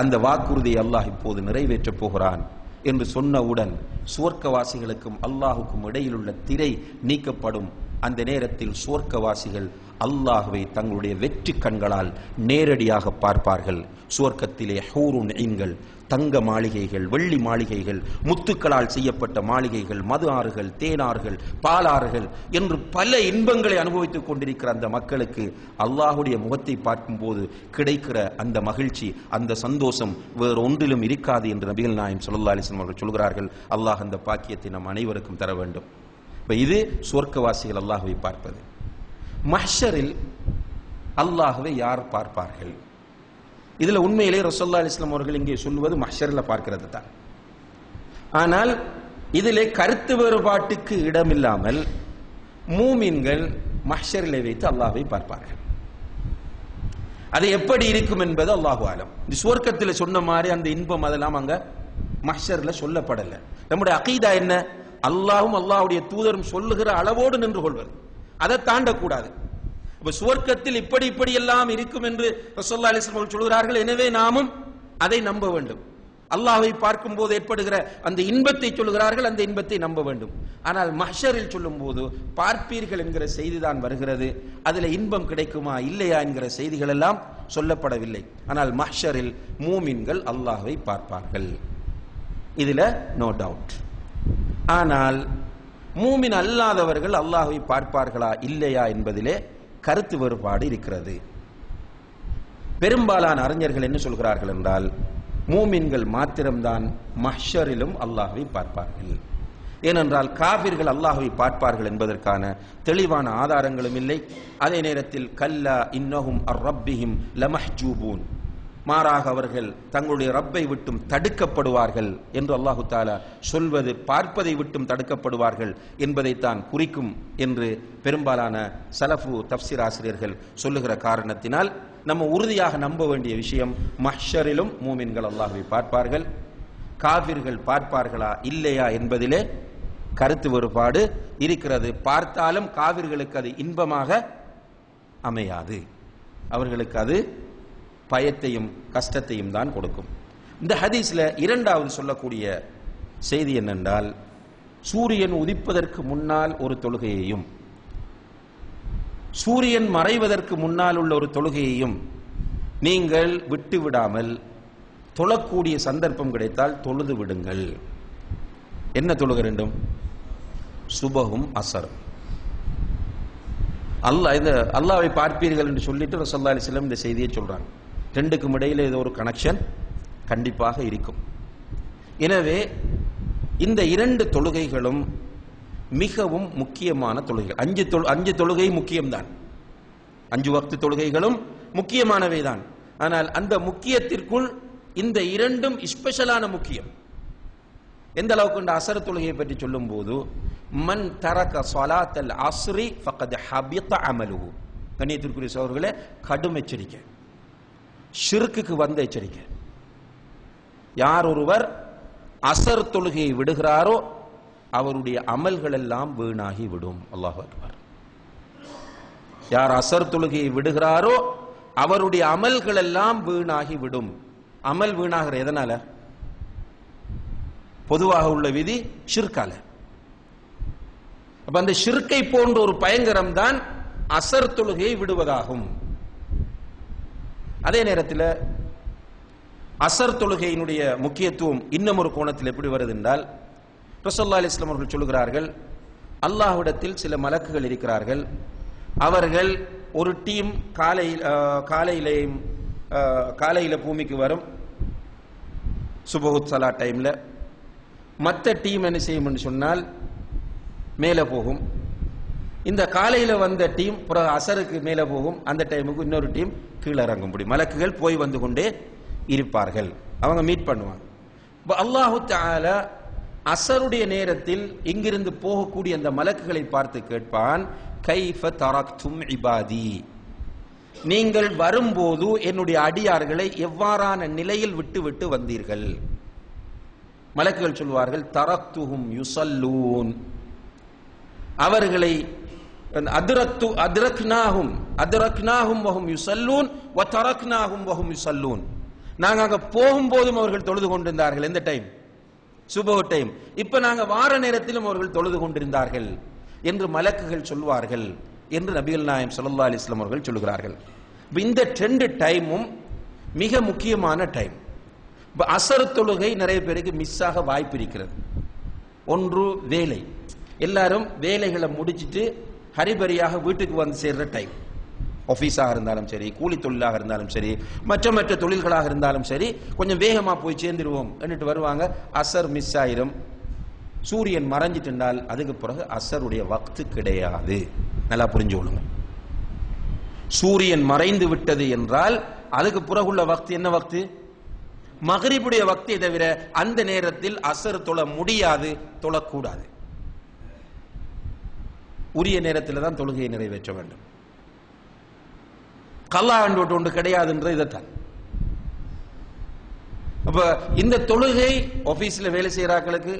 D: அந்த வாக்குறுதியை அல்லாஹ் இப்போது நிறைவேற்றப் போகிறான் என்று சொன்னவுடன் சுவர்க்கவாசிகளுக்கும் அல்லாஹுக்கும் இடையில் உள்ள திரை நீக்கப்படும். அந்த நேரத்தில் சுவர்க்கவாசிகள் அல்லாஹ்வை தங்களுடைய வெற்றி கண்களால் நேரடியாக பார்ப்பார்கள். சுவர்க்கத்திலே ஹூருன் ஈன்கள், தங்க மாளிகைகள், வெள்ளி மாளிகைகள், முத்துக்களால் செய்யப்பட்ட மாளிகைகள், மது ஆறுகள், தேனாறுகள், பாலாறுகள் என்று பல இன்பங்களை அனுபவித்துக் கொண்டிருக்கிற அந்த மக்களுக்கு அல்லாஹுடைய முகத்தை பார்க்கும் போது கிடைக்கிற அந்த மகிழ்ச்சி, அந்த சந்தோஷம் வேறு ஒன்றிலும் இருக்காது என்று நபிகள் நாயகம் ஸல்லல்லாஹு அலைஹி வஸல்லம் அவர்கள் சொல்கிறார்கள். அல்லாஹ் அந்த பாக்கியத்தை நம் அனைவருக்கும் தர வேண்டும். இது சுவர்க்கவாசிகள் அல்லாஹ்வை பார்ப்பது. மஹ்ஷரில் அல்லாஹ்வை யார் பார்ப்பார்கள்? இதுல உண்மையிலே ரசூலுல்லாஹி அலைஹி வஸல்லம் அவர்கள் இங்கே சொல்வது மஹ்ஷரில் பார்க்கிறது தான். ஆனால் இதிலே கருத்து வேறுபாட்டுக்கு இடமில்லாமல் மூமின்கள் மஹ்ஷரிலே வைத்து அல்லாஹ்வை பார்ப்பார்கள். அது எப்படி இருக்கும் என்பது அல்லாஹு ஆலம். இந்த சுவர்க்கத்தில் சொன்ன மாதிரி அந்த இன்பம் அதெல்லாம் அங்க மஹ்ஷர்ல சொல்லப்படல. நம்முடைய அகீதா என்ன? அல்லாஹும் அல்லாஹ்வுடைய தூதரும் சொல்லுகிற அளவோடு நின்று கொள்வது, அதை தாண்டக்கூடாது. இப்ப சுவர்க்கத்தில் இப்படி இப்படி எல்லாம் இருக்கும் என்று ரசூலுல்லாஹி அலைஹி வஸல்லம் சொல்கிறார்கள். எனவே நாமும் அதை நம்ப வேண்டும். அல்லாஹ்வை பார்க்கும் போது ஏற்படுகிற அந்த இன்பத்தை சொல்கிறார்கள், அந்த இன்பத்தை நம்ப வேண்டும். ஆனால் மஹ்ஷரில் சொல்லும் போது பார்ப்பீர்கள் என்கிற செய்தி தான் வருகிறது. அதுல இன்பம் கிடைக்குமா இல்லையா என்கிற செய்திகள் எல்லாம் சொல்லப்படவில்லை. ஆனால் மஹ்ஷரில் மூமின்கள் அல்லாஹ்வை பார்ப்பார்கள், இதுல நோ டவுட். ஆனால் மூமின் அல்லாதவர்கள் அல்லாஹ்வை பார்ப்பார்களா இல்லையா என்பதிலே கருத்து வேறுபாடு இருக்கிறது. பெரும்பாலான அறிஞர்கள் என்ன சொல்கிறார்கள் என்றால், மூமின்கள் மாத்திரம்தான் மஹ்ஷரிலும் அல்லாஹ்வை பார்ப்பார்கள். ஏனென்றால் காபிர்கள் அல்லாஹ்வை பார்ப்பார்கள் என்பதற்கான தெளிவான ஆதாரங்களும் இல்லை. அதே நேரத்தில் கல்லா இன்னஹும் அர் ரப்பிஹிம் லமஹ்ஜூபூன், மாறாக அவர்கள் தங்களுடைய ரப்பை விட்டும் தடுக்கப்படுவார்கள் என்று அல்லாஹு தஆலா சொல்வது பார்ப்பதை விட்டும் தடுக்கப்படுவார்கள் என்பதைத்தான் குறிக்கும் என்று பெரும்பாலான சலஃபு தஃப்சீர் ஆசிரியர்கள் சொல்லுகிற காரணத்தினால் நம்ம உறுதியாக நம்ப வேண்டிய விஷயம், மஹ்ஷரிலும் மூமின்கள் அல்லாஹ்வை பார்ப்பார்கள். காபிர்கள் பார்ப்பார்களா இல்லையா என்பதிலே கருத்து வேறுபாடு இருக்கிறது. பார்த்தாலும் காபிர்களுக்கு அது இன்பமாக அமையாது, அவர்களுக்கு அது பயத்தையும் கஷ்டத்தையும் தான் கொடுக்கும். இந்த ஹதீஸ்ல இரண்டாவது சொல்லக்கூடிய செய்தி என்னென்றால், சூரியன் உதிப்பதற்கு முன்னால் ஒரு தொழுகையையும் சூரியன் மறைவதற்கு முன்னால் உள்ள ஒரு தொழுகையையும் நீங்கள் விட்டு விடாமல் தொழக்கூடிய சந்தர்ப்பம் கிடைத்தால் தொழுது விடுங்கள். என்ன தொழுக வேண்டும்? சுபஹும் அஸரும். அல்லாஹ்வை பார்ப்பீர்கள் என்று சொல்லிட்டு ரசூலுல்லாஹி அலைஹி வஸல்லம் இந்த செய்தியை சொல்றாங்க. ரெண்டுக்கும் இடையில ஏதோ ஒரு கனெக்ஷன் கண்டிப்பாக இருக்கும். எனவே இந்த இரண்டு தொழுகைகளும் மிகவும் முக்கியமான தொழுகைகள். அஞ்சு தொழுகை முக்கியம்தான், 5 வக்து தொழுகைகளும் முக்கியமானவை தான். ஆனால் அந்த முக்கியத்திற்குள் இந்த இரண்டும் ஸ்பெஷலான முக்கியம். எந்த அளவுக்கு இந்த அஸர் தொழுகையை பற்றி சொல்லும் போது, மன் தரக ஸலாத்தல் அஸ்ரி ஃபக்கத் ஹபித அமலுஹு, கண்ணியத்திற்குரிய சகோதரர்களே, கடும் எச்சரிக்கை, ஷிர்க்குக்கு வந்த எச்சரிக்கை. யார் ஒருவர் அசர் தொழுகையை விடுகிறாரோ அவருடைய அமல்கள் எல்லாம் வீணாகி விடும். அல்லாஹ் அக்பர். யார் அசர் தொழுகையை விடுகிறாரோ அவருடைய அமல்கள் எல்லாம் வீணாகி விடும். அமல் வீணாகிற எதனால? பொதுவாக உள்ள விதி ஷிர்கால. அப்ப அந்த ஷிர்கை போன்ற ஒரு பயங்கரம் தான் அசர் தொழுகையை விடுவதாகும். அதே நேரத்தில் அசர் தொழுகையினுடைய முக்கியத்துவம் இன்னும் ஒரு கோணத்தில் எப்படி வருது என்றால், ரசூலுல்லாஹி அலைஹி வஸல்லம் அவர்கள் சொல்கிறார்கள், அல்லாஹ்விடத்தில் சில மலக்குகள் இருக்கிறார்கள். அவர்கள் ஒரு டீம் காலையில பூமிக்கு வரும் சுபஹுத் சலா டைம்ல. மற்ற டீம் என்ன செய்யும் சொன்னால் மேலே போகும். இந்த காலையில வந்த டீம் அசருக்கு மேலே போகும். அந்த டைமுக்கு இன்னொரு டீம் கீழே இறங்கும்படி மலக்குகள் போய் வந்து கொண்டே இருப்பார்கள். அவங்க மீட் பண்ணுவாங்க. அல்லாஹு தஆலா அசருடைய நேரத்தில் இங்கிருந்து போகக்கூடிய அந்த மலக்குகளை பார்த்து கேட்பான், கைஃப தரக்தும் இபாதி, நீங்கள் வரும்போது என்னுடைய அடியார்களை எவ்வாறான நிலையில் விட்டு விட்டு வந்தீர்கள்? மலக்குகள் சொல்வார்கள், தரக்துஹும் யுஸல்லூன், அவர்களை அதரக்னாஹும் வஹும் யுஸல்லூன் வ தரக்னாஹும் வஹும் யுஸல்லூன், நாங்க அங்க போகும்போதும் அவர்கள் தொழுது கொண்டிருந்தார்கள். எந்த டைம்? சுபஹ் டைம். இப்ப நாங்க வார நேரத்திலும் அவர்கள் தொழுது கொண்டிருந்தார்கள் என்று மலக்குகள் சொல்வார்கள் என்று நபிகள் நாயகம் ஸல்லல்லாஹு அலைஹி வஸல்லம் அவர்கள் சொல்கிறார்கள். இந்த 2 டைமும் மிக முக்கியமான டைம். அசர் தொழுகை நிறைய பேருக்கு மிஸ் ஆக வாய்ப்பு இருக்கிறது. ஒன்று வேலை, எல்லாரும் வேலைகளை முடிச்சிட்டு ஹரிபரியாக வீட்டுக்கு வந்து சேர்ற டைம். ஆபீஸாக இருந்தாலும் சரி, கூலி தொழிலாக இருந்தாலும் சரி, மற்ற தொழில்களாக இருந்தாலும் சரி, கொஞ்சம் வேகமா போய் சேர்ந்துருவோம் എന്നിട്ട് வருவாங்க. அசர் மிஸ் ஆயிரும். சூரியன் மறைஞ்சிட்டால் அதுக்கு பிறகு அசருடைய வக்து கிடையாது. நல்லா புரிஞ்சுக்கொள்ளுங்க. சூரியன் மறைந்து விட்டது என்றால் அதுக்கு பிறகுள்ள வக்து என்ன வக்து? மக்ரிபுடைய வக்தை தவிர அந்த நேரத்தில் அசர் தொழ முடியாது, தொழக்கூடாது. உரிய நேரத்தில் தான் தொழுகையை நிறைவேற்ற வேண்டும். கல்லா ஒன்று கிடையாது என்ற இதைத்தான். அப்ப இந்த தொழுகை ஆபீஸ்ல வேலை செய்யறாங்களுக்கு,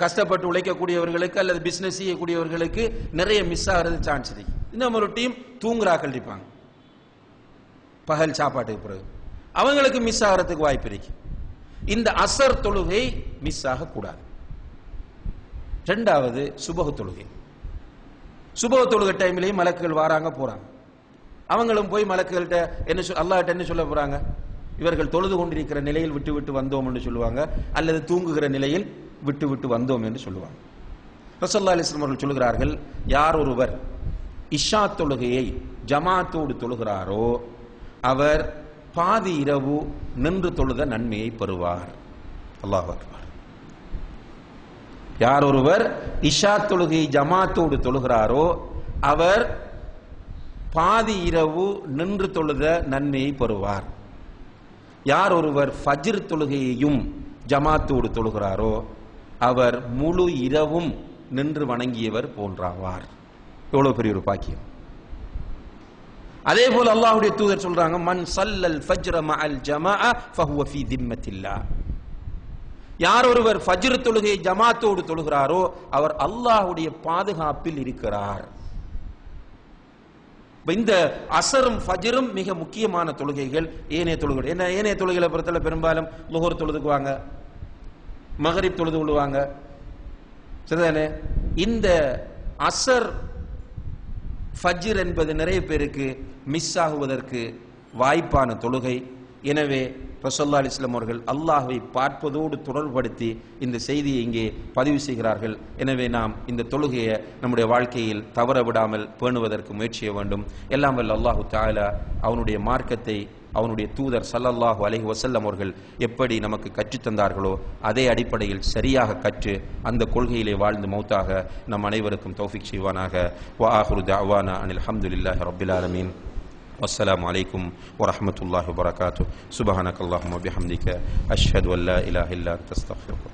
D: கஷ்டப்பட்டு உழைக்கக்கூடியவர்களுக்கு அல்லது பிசினஸ் செய்யக்கூடியவர்களுக்கு நிறைய மிஸ் ஆகிறது சான்ஸ் இருக்கு. இன்னும் ஒரு டீம் தூங்குறாக்கள் இருப்பாங்க பகல் சாப்பாட்டுக்கு பிறகு, அவங்களுக்கு மிஸ் ஆகிறதுக்கு வாய்ப்பு இருக்கு. இந்த அசர் தொழுகை மிஸ் ஆகக்கூடாது. இரண்டாவது சுபஹ் தொழுகை. சுபஹ் தொழுகை டைம்லயும் மலக்குகள் வராங்க போறாங்க. அவங்களும் போய் மலக்குகள்கிட்ட அல்லாஹ்ட்ட என்ன சொல்ல போறாங்க? இவர்கள் தொழுது கொண்டிருக்கிற நிலையில் விட்டு விட்டு வந்தோம் என்று சொல்லுவாங்க, அல்லது தூங்குகிற நிலையில் விட்டு விட்டு வந்தோம் என்று சொல்லுவாங்க. ரசூலுல்லாஹி அலைஹி வஸல்லம் அவர்கள் சொல்கிறார்கள், யார் ஒருவர் இஷா தொழுகையை ஜமாத்தோடு தொழுகிறாரோ அவர் பாதி இரவு நின்று தொழுத நன்மையை பெறுவார். அல்லாஹ் அக்பர். யார் ஒருவர் இஷா தொழுகையை ஜமாத்தோடு தொழுகிறாரோ அவர் பாதி இரவு நின்று தொழுத நன்மையை பெறுவார். யார் ஒருவர் ஃபஜ்ர் தொழுகையையும் ஜமாத்தோடு தொழுகிறாரோ அவர் முழு இரவும் நின்று வணங்கியவர் போன்றாவார். எவ்வளவு பெரிய ஒரு பாக்கியம். அதே போல அல்லாஹ்வுடைய தூதர் சொல்றாங்க, மன் ஸல்லல் ஃபஜ்ர மஅல் ஜமாஅ ஃபஹுவ ஃபீ திம்மத்தில்லாஹ். யார் ஒருவர் ஃபஜ்ர் தொழுகையை ஜமாத்தோடு தொழுகிறாரோ அவர் அல்லாஹ்வுடைய பாதுகாப்பில் இருக்கிறார். இந்த அசரும் ஃபஜ்ரும் மிக முக்கியமான தொழுகைகள். ஏனைய தொழுகை என்ன? ஏனைய தொழுகைகளை பொறுத்தவரை பெரும்பாலும் லுஹர் தொழுதுக்குவாங்க, மகரிப் தொழுது கொள்வாங்க, சரிதானே? இந்த அசர் ஃபஜ்ர் என்பது நிறைய பேருக்கு மிஸ் ஆகுவதற்கு வாய்ப்பான தொழுகை. எனவே ரசூலுல்லாஹி அலைஹி வஸல்லம் அவர்கள் அல்லாஹ்வை பார்ப்பதோடு தொடர்படுத்தி இந்த செய்தியை இங்கே பதிவு செய்கிறார்கள். எனவே நாம் இந்த தொழுகையை நம்முடைய வாழ்க்கையில் தவற விடாமல் பேணுவதற்கு முயற்சி செய்ய வேண்டும். எல்லாம் வல்ல அல்லாஹு தஆலா அவனுடைய மார்க்கத்தை அவனுடைய தூதர் ஸல்லல்லாஹு அலைஹி வஸல்லம் அவர்கள் எப்படி நமக்கு கற்றுத்தந்தார்களோ அதே அடிப்படையில் சரியாக கற்று அந்த கொள்கையிலே வாழ்ந்து மௌத்தாக நம் அனைவருக்கும் தௌஃபீக் செய்வானாக. வ ஆகிரு தஅவானா அனில் ஹம்துலில்லாஹி ரப்பில் ஆலமீன். والسلام عليكم ورحمة الله وبركاته. سبحانك اللهم وبحمدك أشهد أن لا إله إلا أنت أستغفرك.